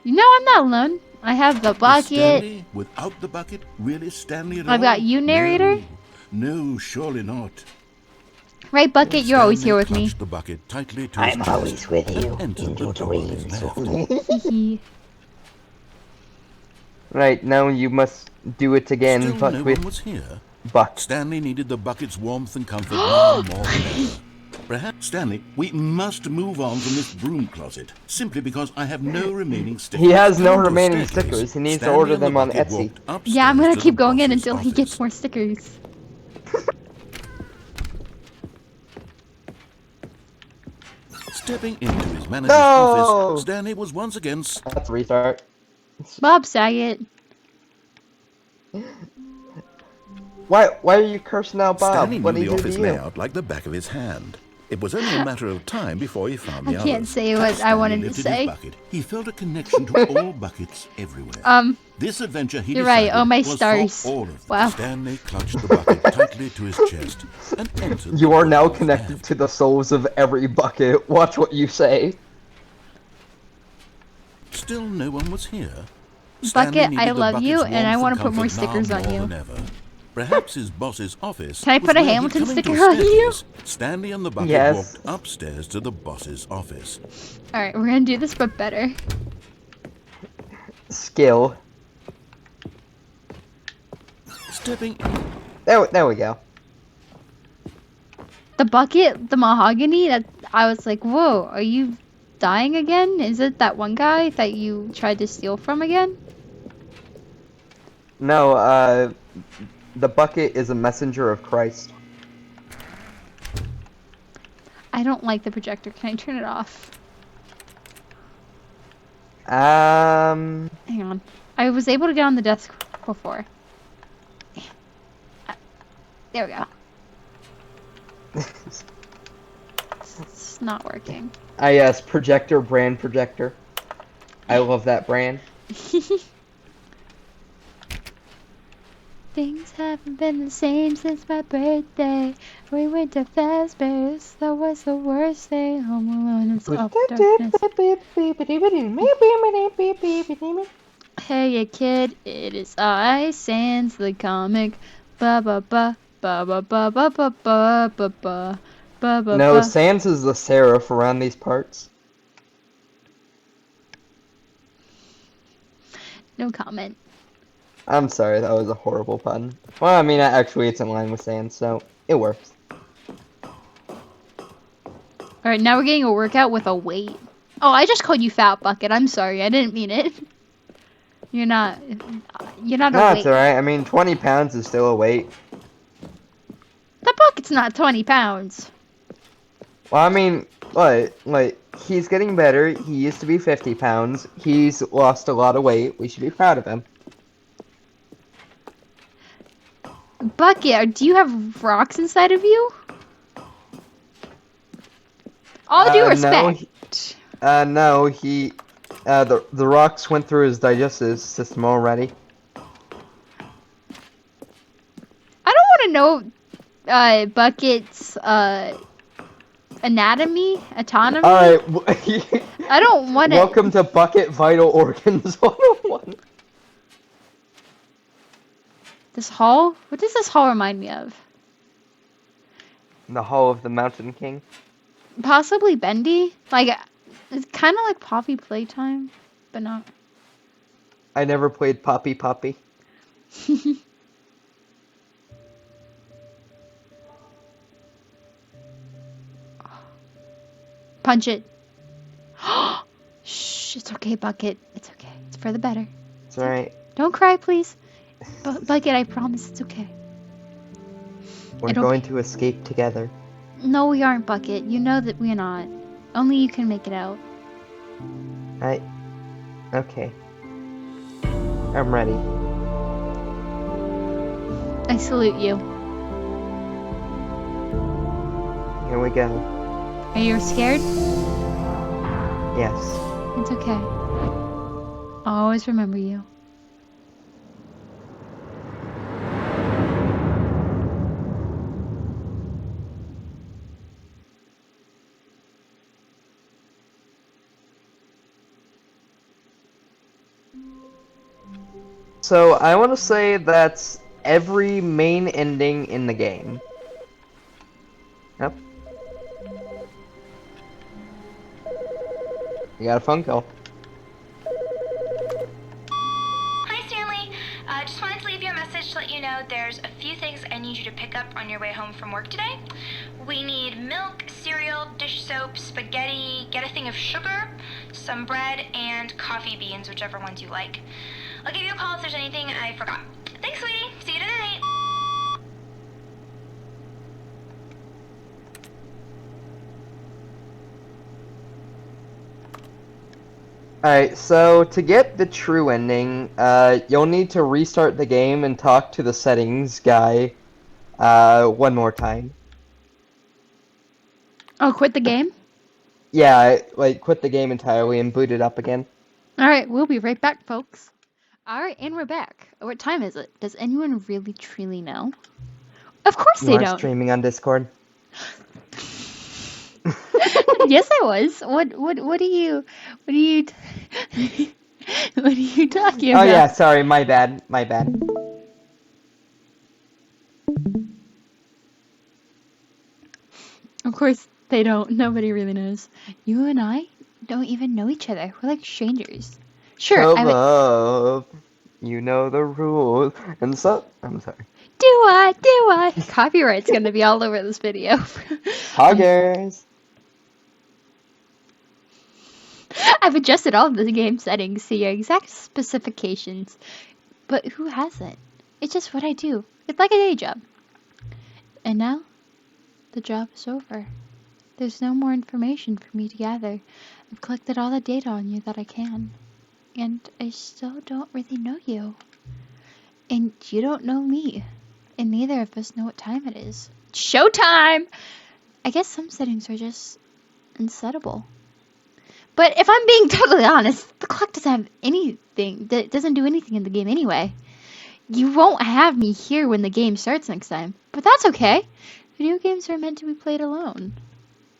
You know, I'm not alone. I have the Is bucket. Stanley, without the bucket, really Stanley at I've all? got you, narrator. No, surely not. Right, bucket, you're always here with me. Clutched the bucket tightly to I'm his always chest with you and entered in the door of his dreams. left. Hee. Right, now you must do it again, Still but no with one was here. Buck. Stanley needed the bucket's warmth and comfort now more than ever. Perhaps, Stanley, we must move on from this broom closet, simply because I have no remaining stickers. He has no Down the remaining staircase, stickers. He needs to Stanley order and the them on bucket Etsy. walked Yeah, I'm upstairs gonna to keep the going in boss's until he gets office. more stickers. Stepping into his manager's No! office, Stanley was once again That's a restart. Bob Saget. Why are you cursing out Bob? Stanley What knew did the he do office to you? layout like the back of his hand. It was only a matter of time before he found I the can't others. say what As I Stanley wanted to lifted his say. bucket, he felt a connection to all buckets everywhere. This adventure, he You're right. decided, Oh, my was stars. for all of them. Wow. Stanley clutched the bucket tightly to his chest and entered. You the are door now of his connected left. to the souls of every bucket. Watch what you say. Still no one was here. Bucket, needed I the love bucket's you, and I warmth want to put more comfort stickers now on more you. than ever. Perhaps his boss's office. Can I was put a where he'd Hamilton come into sticker on you? staircase. Stanley and the bucket Yes. walked upstairs to the boss's office. Alright, we're gonna do this, but better. Skill. Stepping. There we go. The bucket, the mahogany, that I was like, whoa, are you dying again? Is it that one guy that you tried to steal from again? No, the bucket is a messenger of Christ. I don't like the projector. Can I turn it off? Um, Hang on. I was able to get on the desk before. There we go. It's not working. yes, projector, brand projector. I love that brand. Things haven't been the same since my birthday. We went to Fazbear's. That was the worst day. Home alone in soft darkness. Hey, you kid, it is I, Sans the comic. Ba ba ba ba ba ba ba ba ba ba ba ba ba. No, Sans is the seraph around these parts. No comment. I'm sorry, that was a horrible pun. Well, I mean, actually, it's in line with Sans, so it works. Alright, now we're getting a workout with a weight. Oh, I just called you Fat Bucket. I'm sorry, I didn't mean it. You're not a No, weight. it's alright. I mean, 20 pounds is still a weight. The bucket's not 20 pounds. Well, I mean, like, he's getting better. He used to be 50 pounds. He's lost a lot of weight. We should be proud of him. Bucket, do you have rocks inside of you? All due respect. No, the rocks went through his digestive system already. I don't want to know Bucket's anatomy, autonomy. Alright, I don't want to. welcome to Bucket Vital Organs 101. This hall? What does this hall remind me of? The Hall of the Mountain King. Possibly Bendy? Like, it's kind of like Poppy Playtime, but not. I never played Poppy Poppy. Punch it. Shh, it's okay, Bucket. It's okay. It's for the better. It's alright. Don't cry, please. Bucket, I promise it's okay. We're going to escape together. No, we aren't, Bucket. You know that we're not. Only you can make it out. Okay. I'm ready. I salute you. Here we go. Are you scared? Yes. It's okay. I'll always remember you. So, I want to say that's every main ending in the game. Yep. You got a phone call. Hi, Stanley. Just wanted to leave you a message to let you know there's a few things I need you to pick up on your way home from work today. We need milk, cereal, dish soap, spaghetti, get a thing of sugar, some bread, and coffee beans, whichever ones you like. I'll give you a call if there's anything I forgot. Thanks, sweetie. See you tonight. Alright, so to get the true ending, you'll need to restart the game and talk to the settings guy, one more time. Oh, quit the game? Yeah, like, quit the game entirely and boot it up again. Alright, we'll be right back, folks. Alright, and we're back. What time is it? Does anyone really, truly know? Of course You they are don't. streaming on Discord. Yes, I was. What are you, what are you, what are you talking Oh about? yeah, sorry, my bad, my bad. Of course they don't. Nobody really knows. You and I don't even know each other. We're like strangers. Sure, To I would. love, you know the rules, and so I'm sorry. Do I? Do I? Copyright's gonna be all over this video. Huggers. I've adjusted all of the game settings to your exact specifications. But who hasn't? It's just what I do. It's like a day job. And now, the job is over. There's no more information for me to gather. I've collected all the data on you that I can. And I still don't really know you. And you don't know me. And neither of us know what time it is. Showtime! I guess some settings are just unsettable. But if I'm being totally honest, the clock doesn't have anything. That doesn't do anything in the game anyway. You won't have me here when the game starts next time. But that's okay. Video games are meant to be played alone.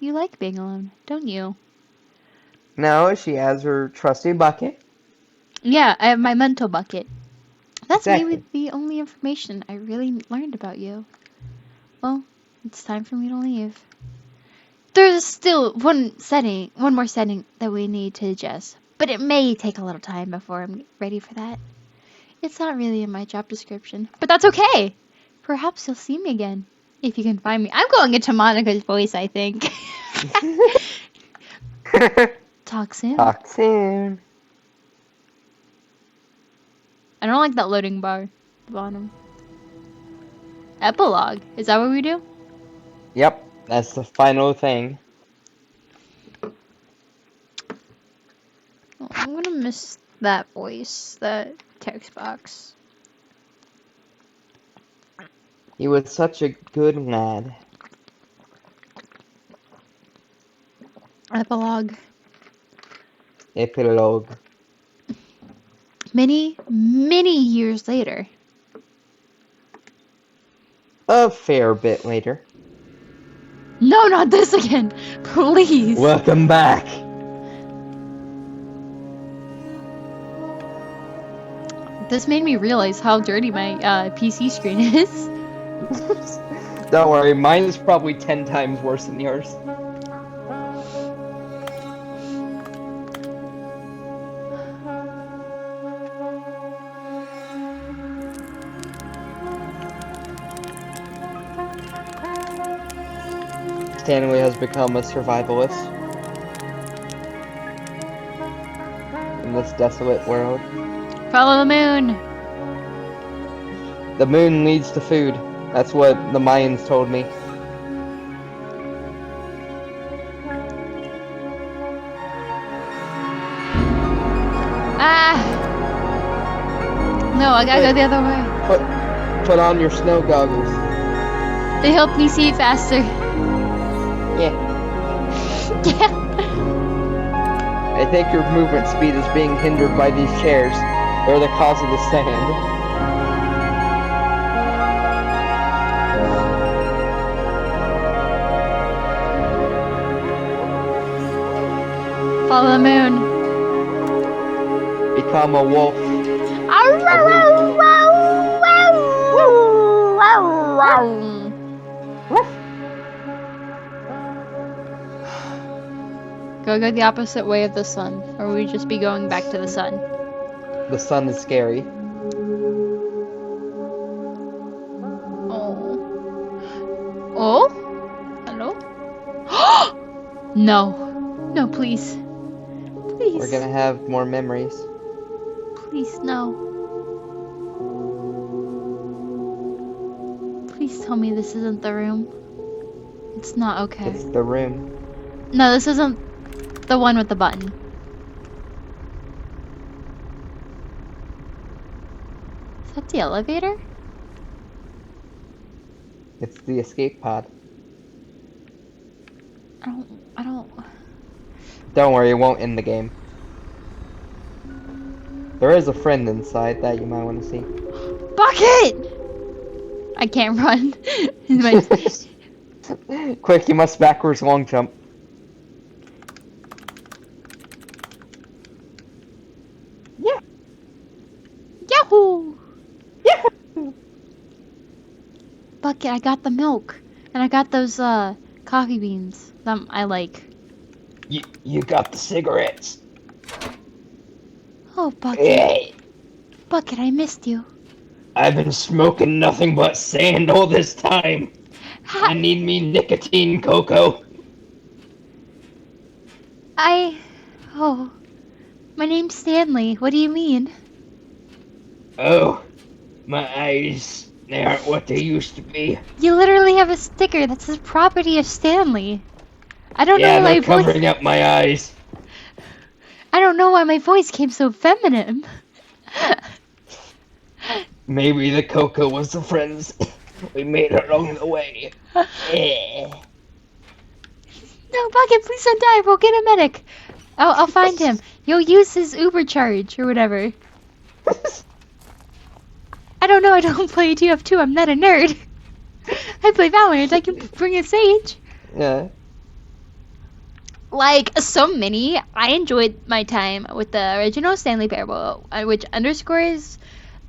You like being alone, don't you? No, she has her trusty bucket. Yeah, I have my mental bucket. That's Exactly. maybe the only information I really learned about you. Well, it's time for me to leave. There's still one more setting that we need to adjust. But it may take a little time before I'm ready for that. It's not really in my job description. But that's okay! Perhaps you'll see me again. If you can find me. I'm going into Monica's voice, I think. Talk soon. Talk soon. I don't like that loading bar at the bottom. Epilogue. Is that what we do? Yep, that's the final thing. Oh, I'm gonna miss that voice, that text box. He was such a good lad. Epilogue. Epilogue. Many, many years later. A fair bit later. No, not this again! Please! Welcome back. This made me realize how dirty my PC screen is. Don't worry, mine is probably 10 times worse than yours. Stanley has become a survivalist in this desolate world. Follow the moon! The moon leads to food. That's what the Mayans told me. Ah! No, I gotta go the other way. Put on your snow goggles. They help me see faster. Yeah. Yeah. I think your movement speed is being hindered by these chairs. They're the cause of the sand. Follow the moon. Become a wolf. Go the opposite way of the sun, or we just be going back to the sun. The sun is scary. Oh. Oh? Hello? No. No, please. Please. We're gonna have more memories. Please, no. Please tell me this isn't the room. It's not okay. It's the room. No, this isn't the one with the button. Is that the elevator? It's the escape pod. I don't... Don't worry, it won't end the game. There is a friend inside that you might want to see. Bucket! I can't run. My- Quick, you must backwards long jump. Yahoo! Yahoo! Bucket, I got the milk. And I got those coffee beans that I like. You got the cigarettes. Oh, Bucket. Hey, Bucket, I missed you. I've been smoking nothing but sand all this time. I need me nicotine, Coco. Oh, my name's Stanley. What do you mean? Oh, my eyes, they aren't what they used to be. You literally have a sticker that says property of Stanley. I don't know Yeah, why they're my voice... covering up my eyes. I don't know why my voice came so feminine. Maybe the Coco was the friends we made along the way. Yeah. No, Bucket, please don't die. We'll get a medic. I'll find him. You'll use his Uber charge or whatever. I don't know. I don't play TF2. I'm not a nerd. I play Valorant. I can bring a Sage. Yeah. Like so many, I enjoyed my time with the original Stanley Parable, which underscores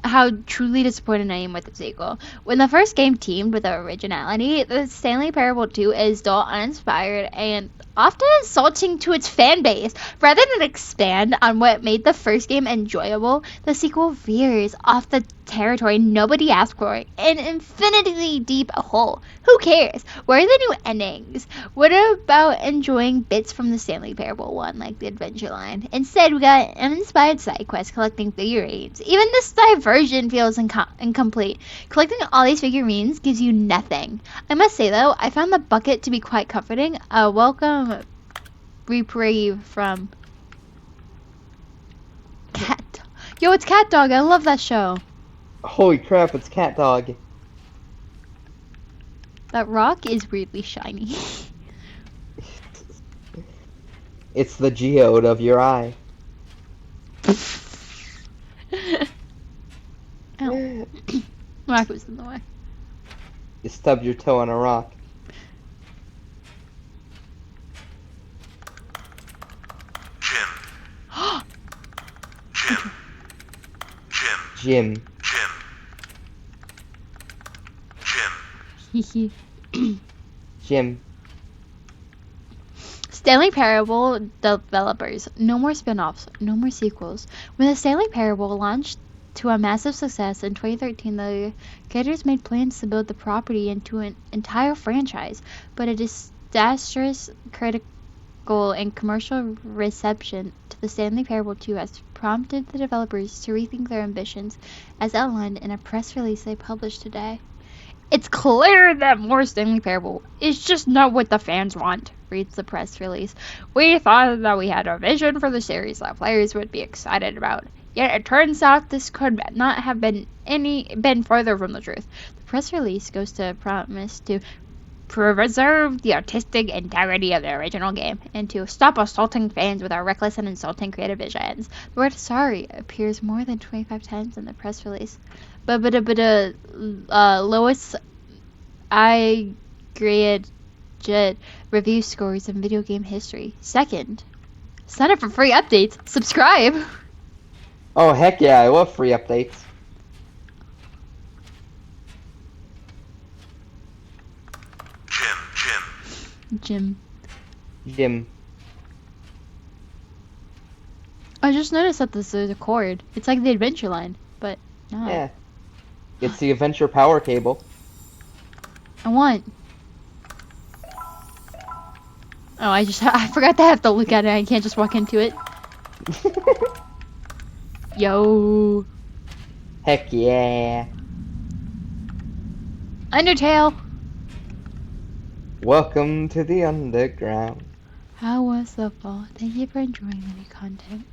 how truly disappointed I am with the sequel. When the first game teamed with originality, the Stanley Parable 2 is dull, uninspired, and often insulting to its fan base. Rather than expand on what made the first game enjoyable, the sequel veers off the territory nobody asked for, an infinitely deep hole. Who cares? Where are the new endings? What about enjoying bits from the Stanley Parable 1, like the adventure line? Instead, we got uninspired side quests collecting figurines. Even this diversion feels incomplete. Collecting all these figurines gives you nothing. I must say, though, I found the bucket to be quite comforting. Welcome reprieve from Cat. Yo, it's Cat Dog. I love that show. Holy crap, it's Cat Dog. That rock is weirdly shiny. It's the geode of your eye. Ow. Rock was in the way. You stubbed your toe on a rock. Jim. Hehe. Jim. Stanley Parable developers. No more spin-offs. No more sequels. When the Stanley Parable launched to a massive success in 2013, the creators made plans to build the property into an entire franchise, but a disastrous critical and commercial reception to the Stanley Parable 2 has prompted the developers to rethink their ambitions, as outlined in a press release they published today. It's clear that more Stanley Parable is just not what the fans want, reads the press release. We thought that we had a vision for the series that players would be excited about. Yet it turns out this could not have been further from the truth. The press release goes to promise to preserve the artistic integrity of the original game and to stop assaulting fans with our reckless and insulting creative visions. The word sorry appears more than 25 times in the press release. But lowest aggregate review scores in video game history. Second, sign up for free updates. Subscribe. Oh, heck yeah, I love free updates. Jim. I just noticed that there's a cord. It's like the adventure line, but not. Yeah. It's the adventure power cable. I want. Oh, I forgot to have to look at it. I can't just walk into it. Yo. Heck yeah. Undertale. Welcome to the underground. How was the fall? Thank you for enjoying the new content.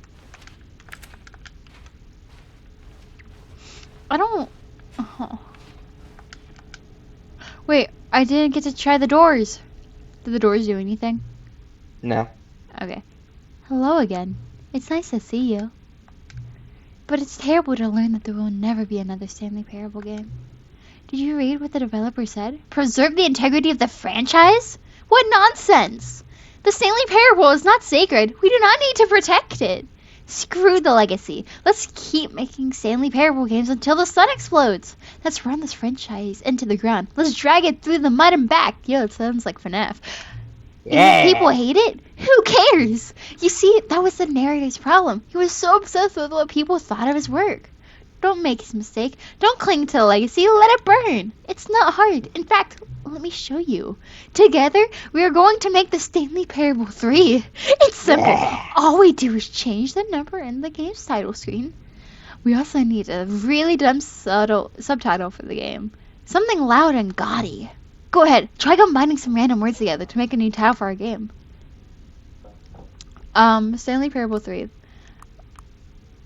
I don't... Oh. Wait, I didn't get to try the doors. Did the doors do anything? No. Okay. Hello again. It's nice to see you. But it's terrible to learn that there will never be another Stanley Parable game. Did you read what the developer said? Preserve the integrity of the franchise? What nonsense! The Stanley Parable is not sacred. We do not need to protect it. Screw the legacy. Let's keep making Stanley Parable games until the sun explodes. Let's run this franchise into the ground. Let's drag it through the mud and back. Yo, it sounds like FNAF. Yeah. If people hate it, who cares? You see, that was the narrator's problem. He was so obsessed with what people thought of his work. Don't make his mistake. Don't cling to the legacy. Let it burn. It's not hard. In fact, let me show you. Together, we are going to make the Stanley Parable 3. It's simple. Yeah. All we do is change the number in the game's title screen. We also need a really dumb subtitle for the game. Something loud and gaudy. Go ahead, try combining some random words together to make a new title for our game. Stanley Parable 3.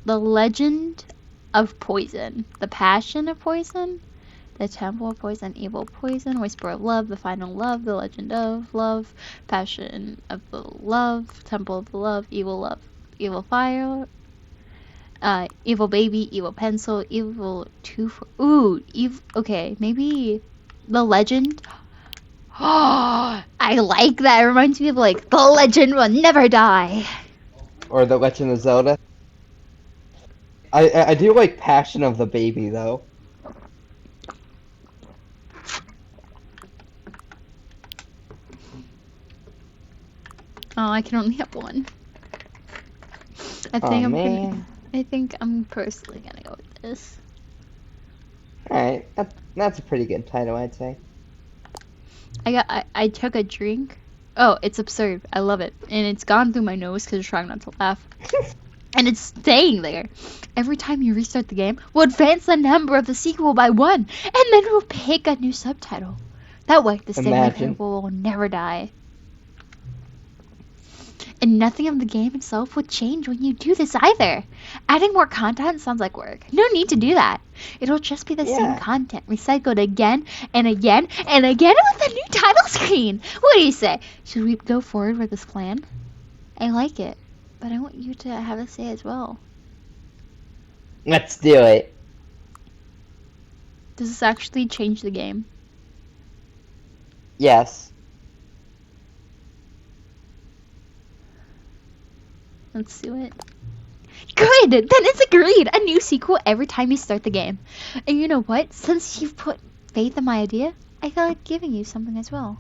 The Legend of Poison. The Passion of Poison. The Temple of Poison. Evil Poison. Whisper of Love. The Final Love. The Legend of Love. Passion of the Love. Temple of the Love. Evil Love. Evil Fire. Evil Baby. Evil Pencil. Evil Tooth. Ooh, okay, maybe The Legend. Oh, I like that. It reminds me of like The Legend Will Never Die. Or The Legend of Zelda. I do like Passion of the Baby though. Oh, I can only have one. I think I'm personally gonna go with this. Alright, that's a pretty good title, I'd say. I took a drink. Oh, it's absurd. I love it. And it's gone through my nose because I'm trying not to laugh. And it's staying there. Every time you restart the game, we'll advance the number of the sequel by 1. And then we'll pick a new subtitle. That way, the Stanley Parable will never die. And nothing of the game itself will change when you do this either. Adding more content sounds like work. No need to do that. It'll just be the same content, recycled again and again and again with a new title screen. What do you say? Should we go forward with this plan? I like it, but I want you to have a say as well. Let's do it. Does this actually change the game? Yes. Let's do it. Good! Then it's agreed! A new sequel every time you start the game. And you know what? Since you've put faith in my idea, I feel like giving you something as well.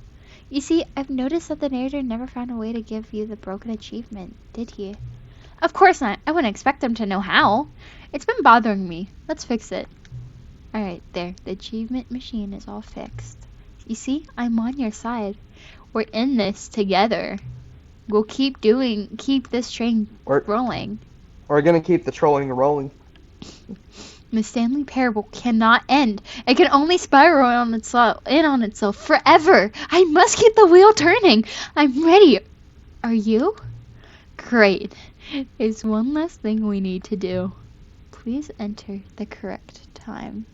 You see, I've noticed that the narrator never found a way to give you the broken achievement, did he? Of course not. I wouldn't expect him to know how. It's been bothering me. Let's fix it. Alright, there. The achievement machine is all fixed. You see, I'm on your side. We're in this together. We'll keep this train rolling. We're gonna keep the trolling rolling. The Stanley Parable cannot end. It can only spiral on itself forever. I must keep the wheel turning. I'm ready. Are you? Great. There's one last thing we need to do. Please enter the correct time.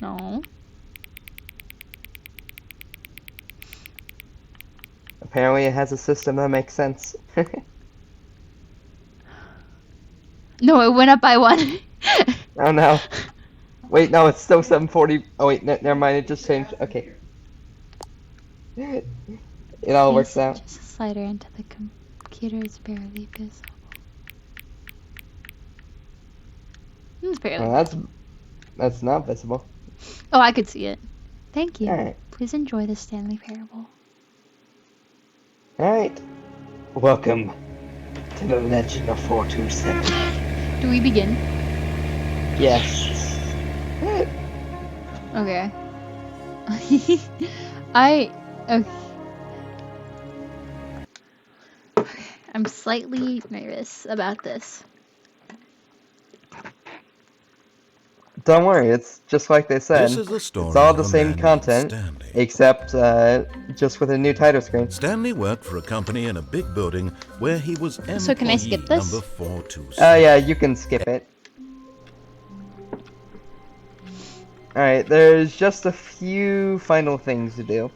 No. Apparently it has a system that makes sense. No, it went up by 1. Oh no. Wait, no, it's still 7:40. Oh wait, never mind, it just changed. Okay. It all works out. Just a slider into the computer is barely visible. It's barely. Well, that's not visible. Oh, I could see it. Thank you. Alright. Please enjoy the Stanley Parable. Alright. Welcome to the Legend of 427. Do we begin? Yes. Okay. Okay. I'm slightly nervous about this. Don't worry, it's just like they said. This is the story It's all of the a same man named content, Stanley. except just with a new title screen. Stanley worked for a company in a big building where he was employee So can I skip this? number 427. Oh yeah, you can skip it. Alright, there's just a few final things to do.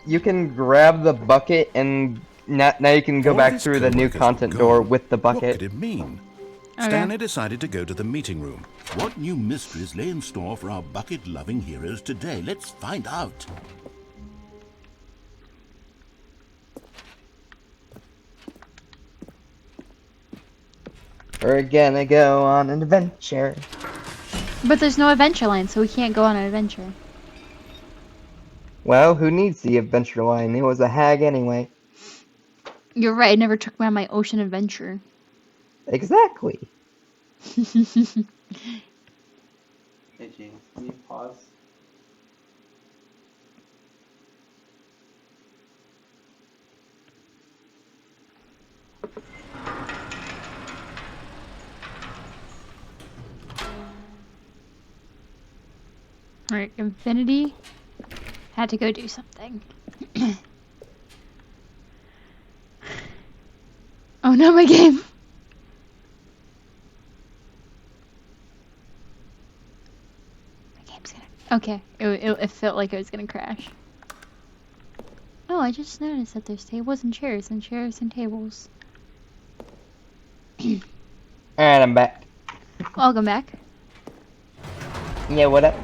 You can grab the bucket and now you can go All back his through the new coworkers content were door gone. with the What bucket. could it mean? Okay. Stanley decided to go to the meeting room. What new mysteries lay in store for our bucket-loving heroes today? Let's find out. We're gonna go on an adventure. But there's no adventure line, so we can't go on an adventure. Well, who needs the adventure line? It was a hag anyway. You're right, I never took me on my ocean adventure. Exactly. Hey, James, can you pause? Alright, Infinity had to go do something. Oh no, my game! My game's gonna... Okay, it felt like it was gonna crash. Oh, I just noticed that there's tables and chairs and tables. Alright, I'm back. Welcome back. Yeah, what up?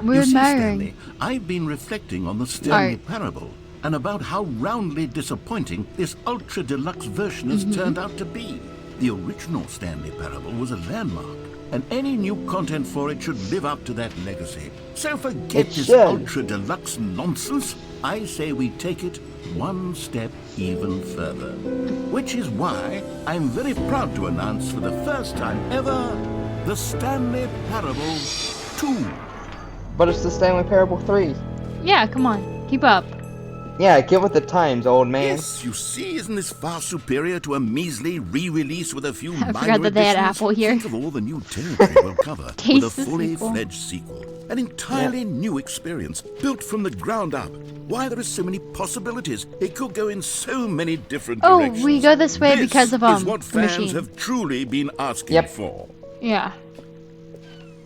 We're You see, admiring. Stanley, I've been reflecting on the Stanley Art. Parable and about how roundly disappointing this ultra deluxe version has turned out to be. The original Stanley Parable was a landmark, and any new content for it should live up to that legacy. So forget It this should. ultra deluxe nonsense. I say we take it one step even further. Which is why I'm very proud to announce for the first time ever the Stanley Parable 2. But it's the Stanley Parable 3. Yeah, come on, keep up. Yeah, get with the times, old man. Yes, you see, isn't this far superior to a measly re-release with a few I minor forgot that they had additions? Apple here. Think of all the new territory we'll cover with a Taste the fully sequel. fledged sequel. An entirely new experience, built from the ground up. Why, there are so many possibilities. It could go in so many different Oh, directions. we go this way because of, is what the fans machine. have truly been asking Yep. for. Yeah.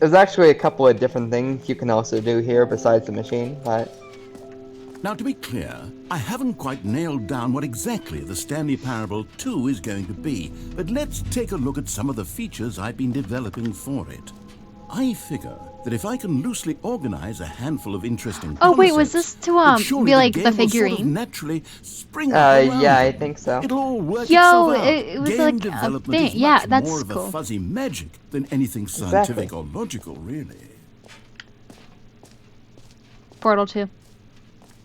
There's actually a couple of different things you can also do here besides the machine, but... Now, to be clear, I haven't quite nailed down what exactly the Stanley Parable 2 is going to be, but let's take a look at some of the features I've been developing for it. I figure that if I can loosely organize a handful of interesting Oh wait, was concepts, this to that surely be like game the will sort of figurine? naturally spring up around yeah, I them. think so. It'll all work Yo, itself out. it was Game like a development thing. is Yeah, much that's more of cool. a fuzzy magic than anything scientific or logical, really. Portal 2.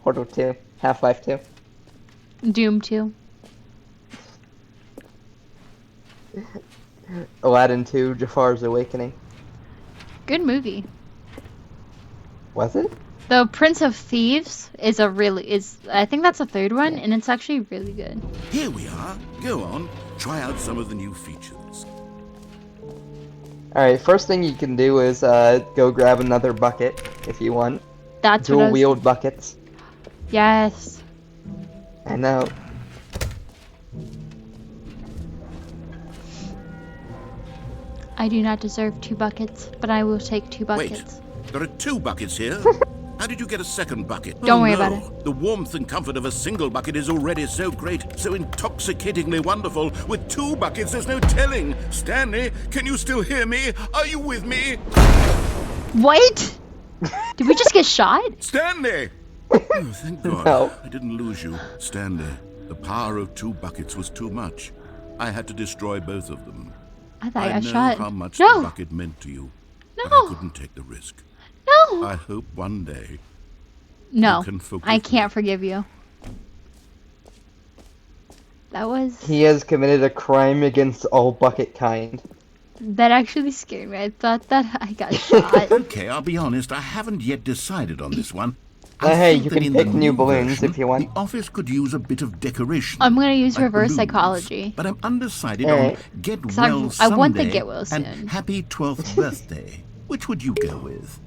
Portal 2, Half-Life 2. Doom 2. Aladdin 2, Jafar's Awakening. Good movie. Was it? The Prince of Thieves is I think that's the third one, and it's actually really good. Here we are. Go on. Try out some of the new features. Alright, first thing you can do is go grab another bucket if you want. That's what I Dual was... wield buckets. Yes. I know. I do not deserve 2 buckets, but I will take 2 buckets. Wait, there are 2 buckets here? How did you get a second bucket? Don't worry no. about it. The warmth and comfort of a single bucket is already so great, so intoxicatingly wonderful. With 2 buckets, there's no telling. Stanley, can you still hear me? Are you with me? Wait! Did we just get shot? Stanley! Oh, thank God. No. I didn't lose you, Stanley. The power of 2 buckets was too much. I had to destroy both of them. I thought I got know shot. how much No! the bucket meant to you, but I No! couldn't take the risk. No! I hope one day No. you can forgive I me. can't forgive you. That was... He has committed a crime against all bucket kind. That actually scared me. I thought that I got shot. Okay, I'll be honest, I haven't yet decided on this one. Hey, think you that can in pick the new balloons version, if you want. The office could use a bit of decoration. I'm gonna use like reverse balloons, psychology. But I'm undecided Alright. on Get 'Cause Well I want the Someday Get Well Soon. and Happy 12th Birthday. Which would you go with?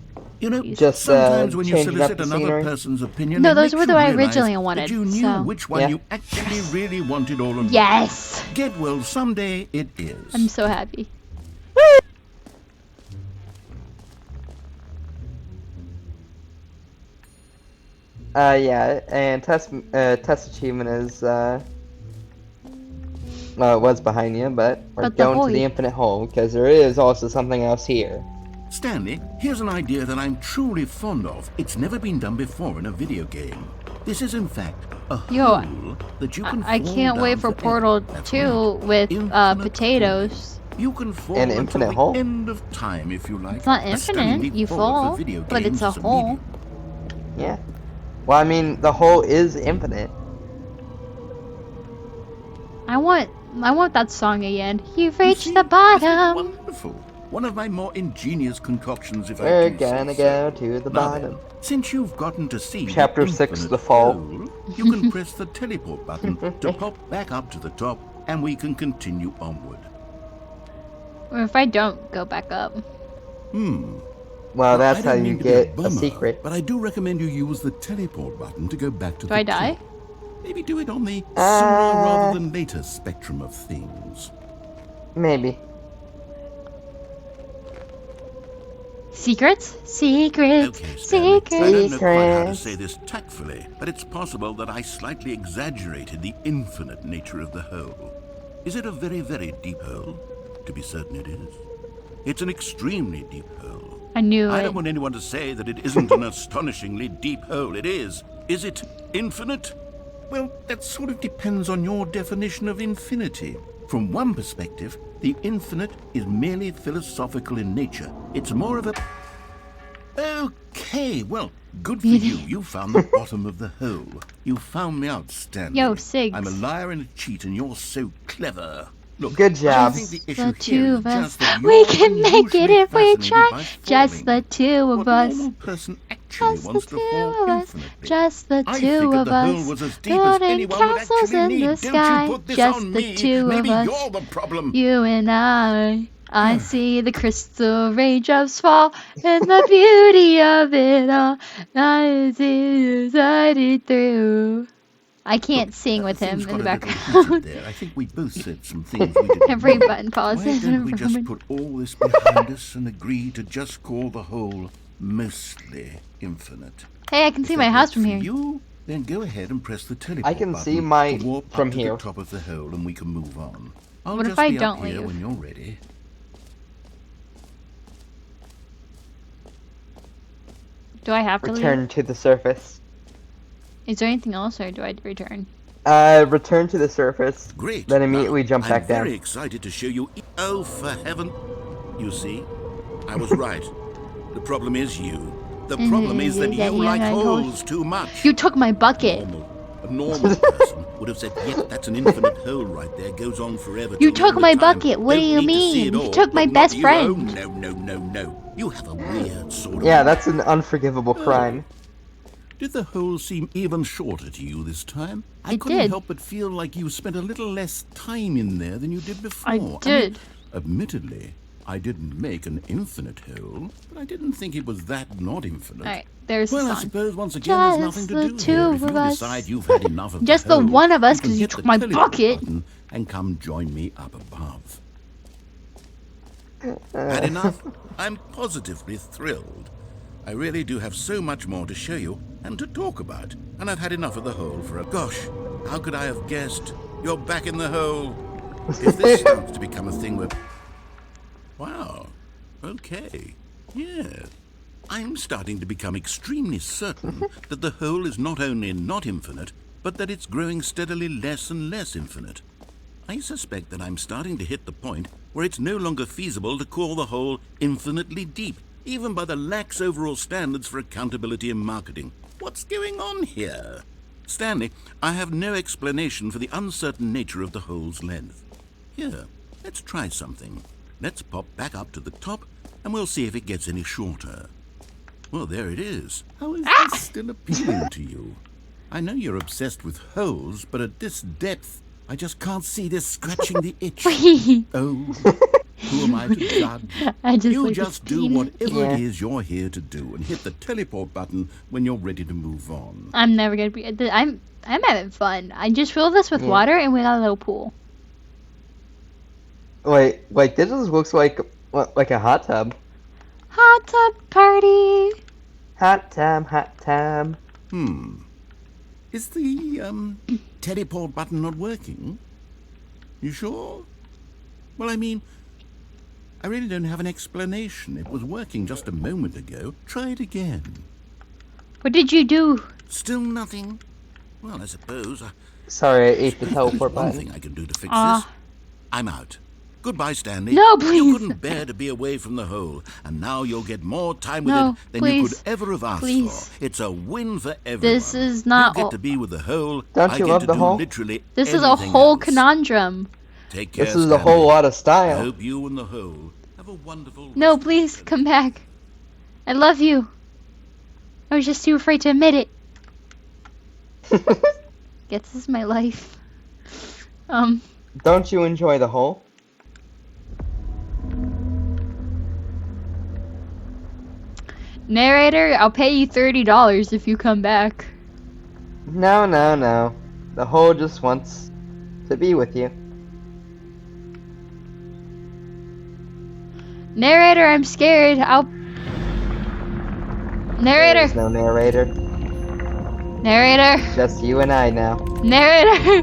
You know, Just, sometimes when you changing up solicit the another scenery? person's opinion, No, it those makes were the you one I realize originally that wanted, you knew so- which one Yeah. you actually really wanted all along. Yes! Get Well Someday it is. I'm so happy. Yeah, and test achievement is, well, it was behind you, but we're But the going to void. the infinite hole, because there is also something else here. Stanley, here's an idea that I'm truly fond of. It's never been done before in a video game. This is, in fact, a Yo. hole that you can I fall can't wait down for forever. Portal That's 2 right. with Infinite potatoes. You can fall An until infinite the hole? end of time if you like. It's not A stunning infinite. leap You forward fall, for video but it's games a as hole. medium. Yeah. Well, I mean, the hole is infinite. I want that song again. You've You reached see, the this is bottom. wonderful. One of my more ingenious concoctions, if I We're do say gonna so. go to the Now bottom. then, since you've gotten to see Chapter the 6, infinite The Fall. hole, you can press the teleport button to pop back up to the top, and we can continue onward. Or if I don't go back up. Well, that's I how don't you mean to be a get a bummer, secret. but I do recommend you use the teleport button to go back to Do the I die? top. Maybe do it on the sooner rather than later spectrum of things. Maybe. Secrets? Secrets. Okay, Stanley. Secrets. I don't know quite how to Secrets. say this tactfully, but it's possible that I slightly exaggerated the infinite nature of the hole. Is it a very, very deep hole? To be certain it is. It's an extremely deep hole. I knew I it. don't want anyone to say that it isn't an astonishingly deep hole. It is. Is it infinite? Well, that sort of depends on your definition of infinity. From one perspective, the infinite is merely philosophical in nature. It's more of a... Okay, well, good for you. You found the bottom of the hole. You found me out, Stanley. Yo, Sigs. I'm a liar and a cheat, and you're so clever. Look, Good I job. think the The issue two here is of us. just that We you're can make it unusually if we fascinated try. by Just falling. the two of What us. normal person actually Just the wants to two fall of us. infinitely? Just the I two figured of the hole us. was as deep as Building anyone would castles actually in need. the Don't sky. you put this Just on the me. two Maybe of us. you're the problem. You and I see the crystal raindrops fall, and the beauty of it all. I see it through. I can't sing with him Things in the got a little heated background. there. I think we both said some things we didn't Every mean. button pauses Why don't in we a just moment. put all this behind us and agree to just call the whole mostly infinite? Hey, I can If see that my house works from for here. You, then go ahead and press the teleport I can button see mine to warp from up to here. the top of the hole, and we can move on. I'll What if just I be don't up here leave? when you're ready. Do I have to Return leave? to the surface. Is there anything else, or do I return? Return to the surface. Great. Then immediately Now, jump back I'm down. very excited to show you. Oh, for heaven! You see, I was right. The problem is you. The problem is that you like holes too much. You took my bucket. A normal person would have said, "Yep, that's an infinite hole right there. Goes on forever." You till the took end of my time. bucket. What do Don't you need to see mean? it You all, took my but not best you. friend. Oh, no, no, no, no. You have a weird sort of. Yeah, that's an unforgivable crime. Did the hole seem even shorter to you this time? I It couldn't did. help but feel like you spent a little less time in there than you did before. I mean, did. admittedly, I didn't make an infinite hole, but I didn't think it was that not infinite. Alright, there's Well, the I song. suppose once again there's Just nothing to the do two here. If of you us. decide you've had enough of Just the the hole, one of us, can 'cause you hit took the my teleport bucket. button and come join me up above. Had enough? I'm positively thrilled. I really do have so much more to show you and to talk about, and I've had enough of the hole for a... Gosh, how could I have guessed? You're back in the hole. If this starts to become a thing where... Wow, okay, yeah. I'm starting to become extremely certain that the hole is not only not infinite, but that it's growing steadily less and less infinite. I suspect that I'm starting to hit the point where it's no longer feasible to call the hole infinitely deep, even by the lax overall standards for accountability and marketing. What's going on here? Stanley, I have no explanation for the uncertain nature of the hole's length. Here, let's try something. Let's pop back up to the top, and we'll see if it gets any shorter. Well, there it is. How is this still appealing to you? I know you're obsessed with holes, but at this depth, I just can't see this scratching the itch. Oh, who am I to judge? I just You like just this do scene. whatever Yeah. it is you're here to do and hit the teleport button when you're ready to move on. I'm never gonna be. I'm having fun. I just fill this with Yeah. water, and we got a little pool. Wait, like this just looks like a hot tub. Hot tub party. Hot tub, hot tub. Is the teleport button not working? You sure? Well, I mean, I really don't have an explanation. It was working just a moment ago. Try it again. What did you do? Still nothing? Well, I suppose Sorry, I ate the There's teleport one button. thing I can do to fix this. Aw. I'm out. Goodbye, Stanley. No, You please. couldn't bear to be away from the hole, and now you'll get more time with No, it than you could please. ever have asked Please. for. It's a win for everyone. This is not. You get to be with the hole. Don't I you get love to the do hole? literally This is a anything whole else. conundrum. Take care, This is Stanley. a whole lot of I style. hope you and the hole have a wonderful. No, rest of please the come back. I love you. I was just too afraid to admit it. Guess this is my life. Don't you enjoy the hole? Narrator, I'll pay you $30 if you come back. No, no, no. The hole just wants to be with you. Narrator, I'm scared. Narrator, There's no narrator. narrator, Just you and I now. narrator.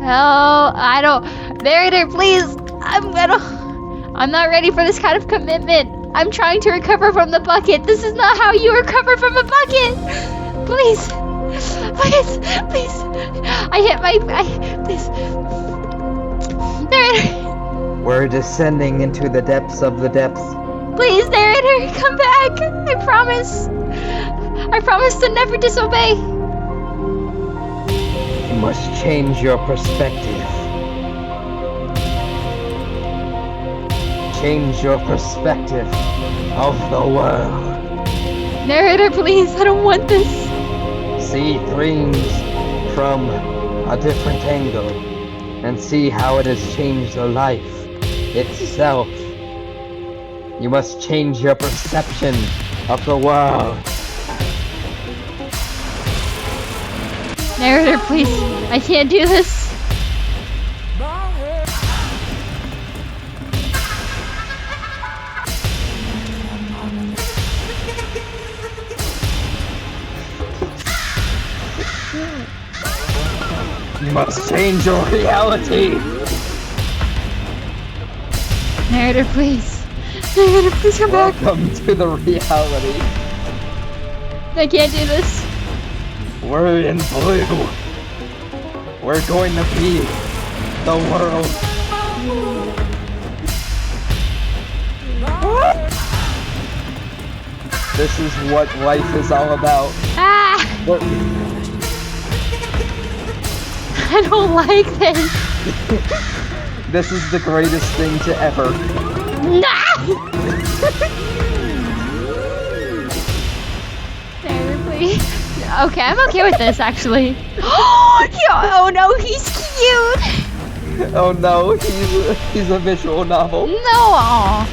Hell, I don't. Narrator, please. I'm not ready for this kind of commitment. I'm trying to recover from the bucket. This is not how you recover from a bucket. Please, please, please. Please. Narrator. We're descending into the depths of the depths. Please, narrator, come back. I promise. I promise to never disobey. You must change your perspective. Change your perspective of the world. Narrator, please. I don't want this. See dreams from a different angle and see how it has changed your life itself. You must change your perception of the world. Narrator, please. I can't do this. You must change your reality. Narrator, please. Narrator, please come back. Welcome to the reality. I can't do this. We're in blue. We're going to be the world. This is what life is all about. Ah! I don't like this. This is the greatest thing to ever. Nah! Narrator, please. Okay, I'm okay with this, actually. Oh no, he's cute! Oh no, he's a visual novel. No! Aw.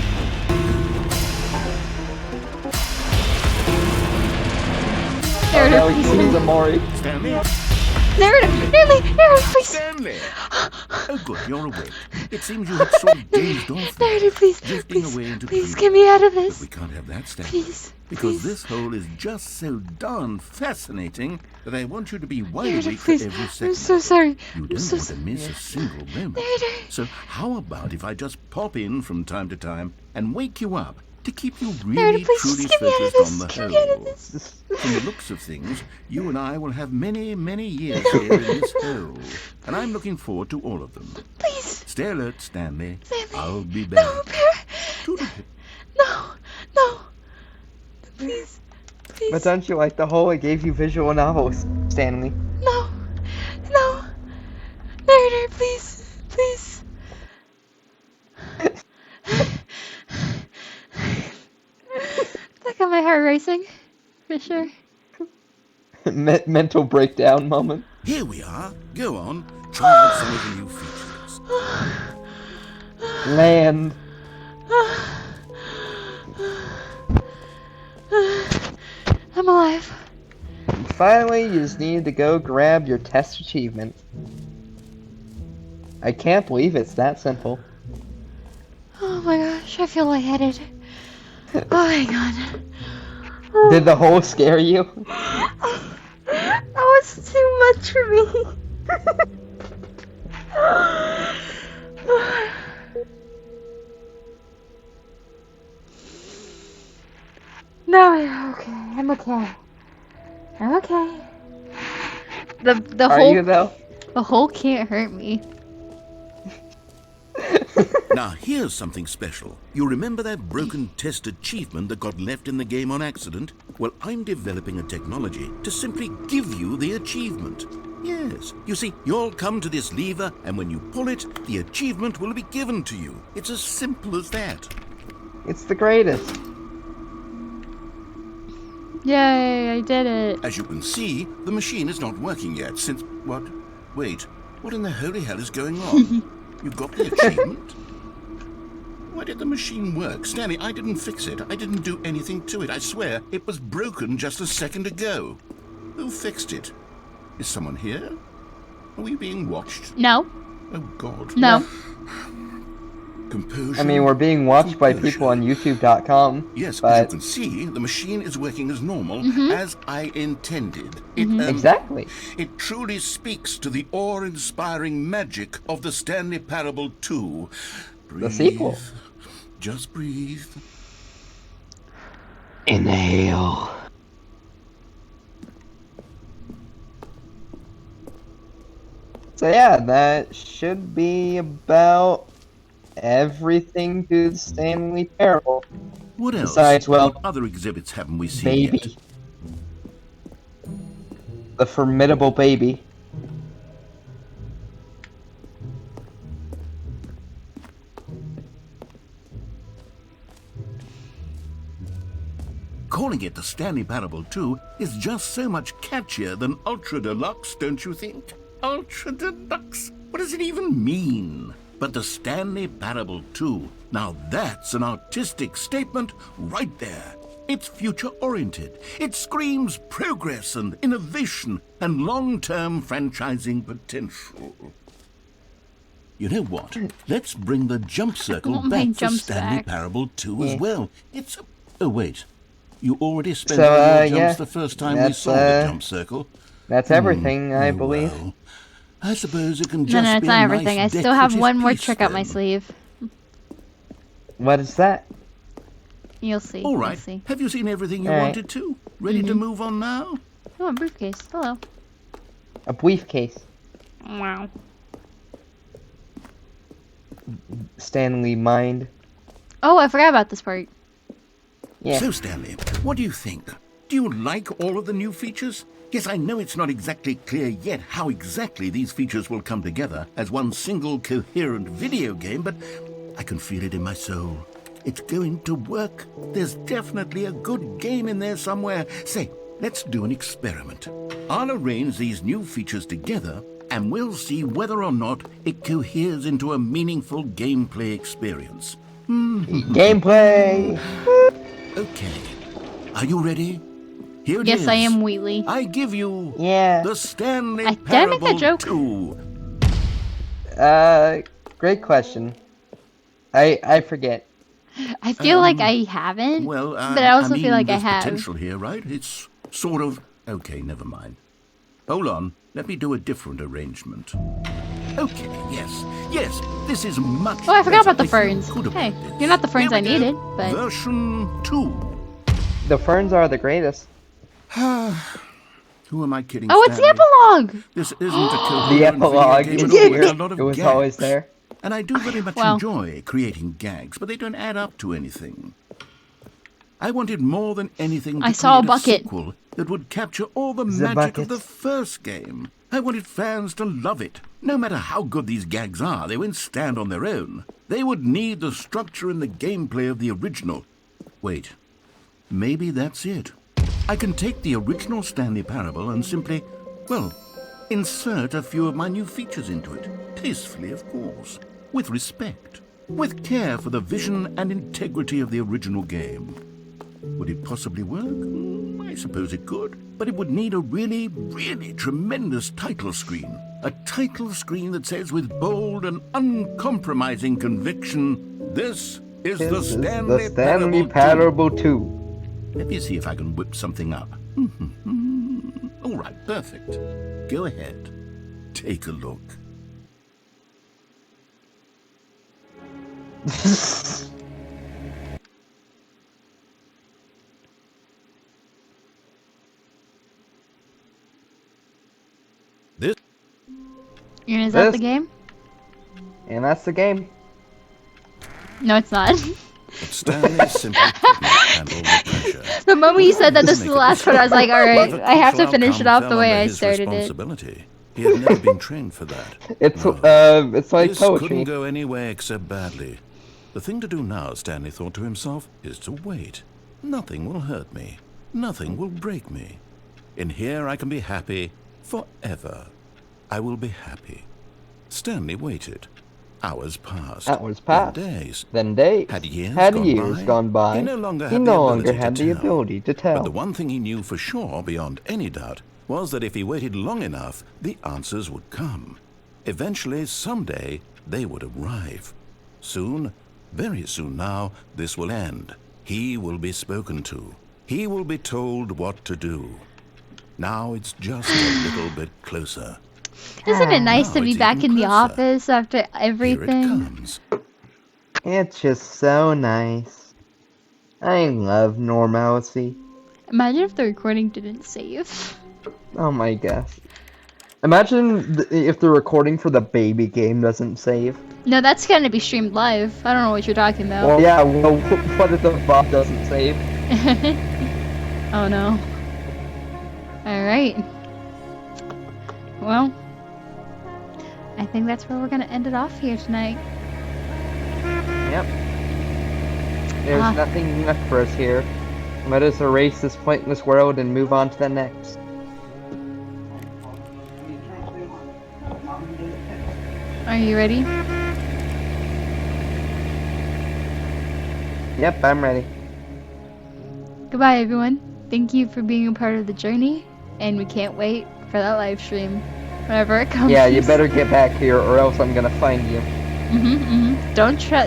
Oh Narrator, no, please. he's a Mori. Stanley? Narrator, please. Stanley! Oh, good, you're awake. It seems you had sort of dazed off there, Narrator, please. drifting Please, away into please dreams. get me out of But this. we can't have that, Stanley. Please, Because please. this hole is just so darn fascinating that I want you to be wide Narrator, awake for please. every I'm second. so sorry. You I'm don't so want to sorry. miss a single moment. Narrator. So how about if I just pop in from time to time and wake you up to keep you Narrator, really please truly just get me out of focused on this. the Get me out of hole? this. From the looks of things, you and I will have many, many years here in this hole. And I'm looking forward to all of them. Please. Stay alert, Stanley. Stanley. I'll be back. No, Bear. Toodle-pip. No. Please. Please. But don't you like the hole? It gave you visual novels, Stanley. No. Narrator, please. That got my heart racing. For sure. Mental breakdown moment. Here we are. Go on. Try out some of the new features. Land. I'm alive. Finally, you just needed to go grab your test achievement. I can't believe it's that simple. Oh my gosh, I feel lightheaded. Oh my god. Did the hole scare you? That was too much for me. No, I'm okay. I'm okay. The Are hole you though? the hole can't hurt me. Now, here's something special. You remember that broken test achievement that got left in the game on accident? Well, I'm developing a technology to simply give you the achievement. Yes, you see, you'll come to this lever, and when you pull it, the achievement will be given to you. It's as simple as that. It's the greatest. Yay, I did it. As you can see, the machine is not working yet since... What? Wait, what in the holy hell is going on? You got the achievement? Why did the machine work? Stanley, I didn't fix it. I didn't do anything to it. I swear, it was broken just a second ago. Who fixed it? Is someone here? Are we being watched? No. Oh, God. No. Composure. I mean, we're being watched by people on YouTube.com. Yes, but... as you can see, the machine is working as normal, as I intended. Exactly. It truly speaks to the awe-inspiring magic of the Stanley Parable 2. Breathe. The sequel. Just breathe. Inhale. So yeah, that should be about everything to the Stanley Parable. What else? Besides, well, what other exhibits haven't we seen baby. yet? The formidable baby. Calling it the Stanley Parable 2 is just so much catchier than Ultra Deluxe, don't you think? Ultra Deluxe? What does it even mean? But the Stanley Parable 2, now that's an artistic statement right there. It's future-oriented. It screams progress and innovation and long-term franchising potential. You know what? Let's bring the jump circle want my back for jumps Stanley back. Parable 2 Yeah. as well. It's a... Oh, wait. You already spent So, all your jumps yeah, the first time we that's, saw the jump circle. That's everything, I Oh, believe. well. I suppose it can just No, it's be not a everything. nice I still have decorative one more piece trick up my then. sleeve. What is that? You'll see. All right. You'll see. Have you seen everything you All right. wanted to? Ready to move on now? Oh, a briefcase. Hello. A briefcase. Wow. Stanley mind. Oh, I forgot about this part. Yeah. So, Stanley, what do you think? Do you like all of the new features? Yes, I know it's not exactly clear yet how exactly these features will come together as one single coherent video game, but I can feel it in my soul. It's going to work. There's definitely a good game in there somewhere. Say, let's do an experiment. I'll arrange these new features together, and we'll see whether or not it coheres into a meaningful gameplay experience. Gameplay! Okay. Are you ready? Here it is. Yes, I am Wheatley. I give you Yeah. the Stanley Did I make Parable that joke? 2. Great question. I forget. I feel like I haven't, Well, but I also mean, feel like I there's have. potential here, right? It's sort of... Okay, never mind. Hold on. Let me do a different arrangement. Okay, yes, this is much Oh, I forgot better. about the I ferns. could have Hey, done this. you're not the ferns Here I we go. needed, but... Version 2. The ferns are the greatest. Who am I kidding, Oh, it's the Stanley? epilogue! This isn't a coherent The epilogue video is game at all. weird. It's a lot of It was gags. always there. And I do very much Well. enjoy creating gags, but they don't add up to anything. I wanted more than anything to I saw a create bucket. sequel that would capture all the The magic of bucket. the first game. I wanted fans to love it. No matter how good these gags are, they won't stand on their own. They would need the structure and the gameplay of the original. Wait, maybe that's it. I can take the original Stanley Parable and simply, well, insert a few of my new features into it. Tastefully, of course. With respect. With care for the vision and integrity of the original game. Would it possibly work? I suppose it could. But it would need a really, really tremendous title screen. A title screen that says with bold and uncompromising conviction, this is the This is Stanley, the Stanley Parable 2. Parable 2. Let me see if I can whip something up. All right, perfect. Go ahead. Take a look. And is that the This- game? And that's the game. No, it's not. But Stanley simply couldn't handle the pressure. The moment you said that this is Make the it last part, I was like, alright, Whatever I have to crucial finish it outcome off the fell way under I his started it. responsibility. He had never been trained for that. It's No. it's like This poetry. couldn't go anywhere except badly. The thing to do now, Stanley thought to himself, is to wait. Nothing will hurt me. Nothing will break me. In here I can be happy forever. I will be happy. Stanley waited. Hours passed. Hours passed. Then days. Then days. Had years gone gone by. He no longer He had, no the, longer ability had to the tell. ability to tell. But the one thing he knew for sure, beyond any doubt, was that if he waited long enough, the answers would come. Eventually, someday, they would arrive. Soon, very soon now, this will end. He will be spoken to. He will be told what to do. Now it's just a little bit closer. Isn't it nice to Now be it's back even in the closer. office after Here it everything? comes. It's just so nice. I love normalcy. Imagine if the recording didn't save. Oh my gosh. Imagine if the recording for the baby game doesn't save. No, that's gonna be streamed live. I don't know what you're talking about. Well, yeah, well, what if the VOD doesn't save? Oh no. Alright. Well, I think that's where we're gonna end it off here tonight. Yep. There's nothing left for us here. Let us erase this pointless world and move on to the next. Are you ready? Yep, I'm ready. Goodbye, everyone. Thank you for being a part of the journey, and we can't wait for that live stream whenever it comes. Yeah, you better get back here or else I'm gonna find you. Don't try.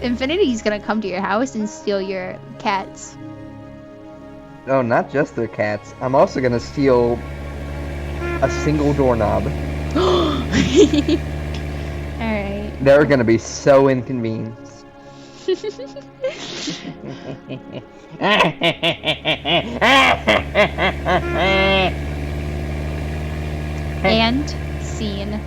Infinity's gonna come to your house and steal your cats. Oh, not just their cats. I'm also gonna steal a single doorknob. Alright. They're gonna be so inconvenienced. And scene.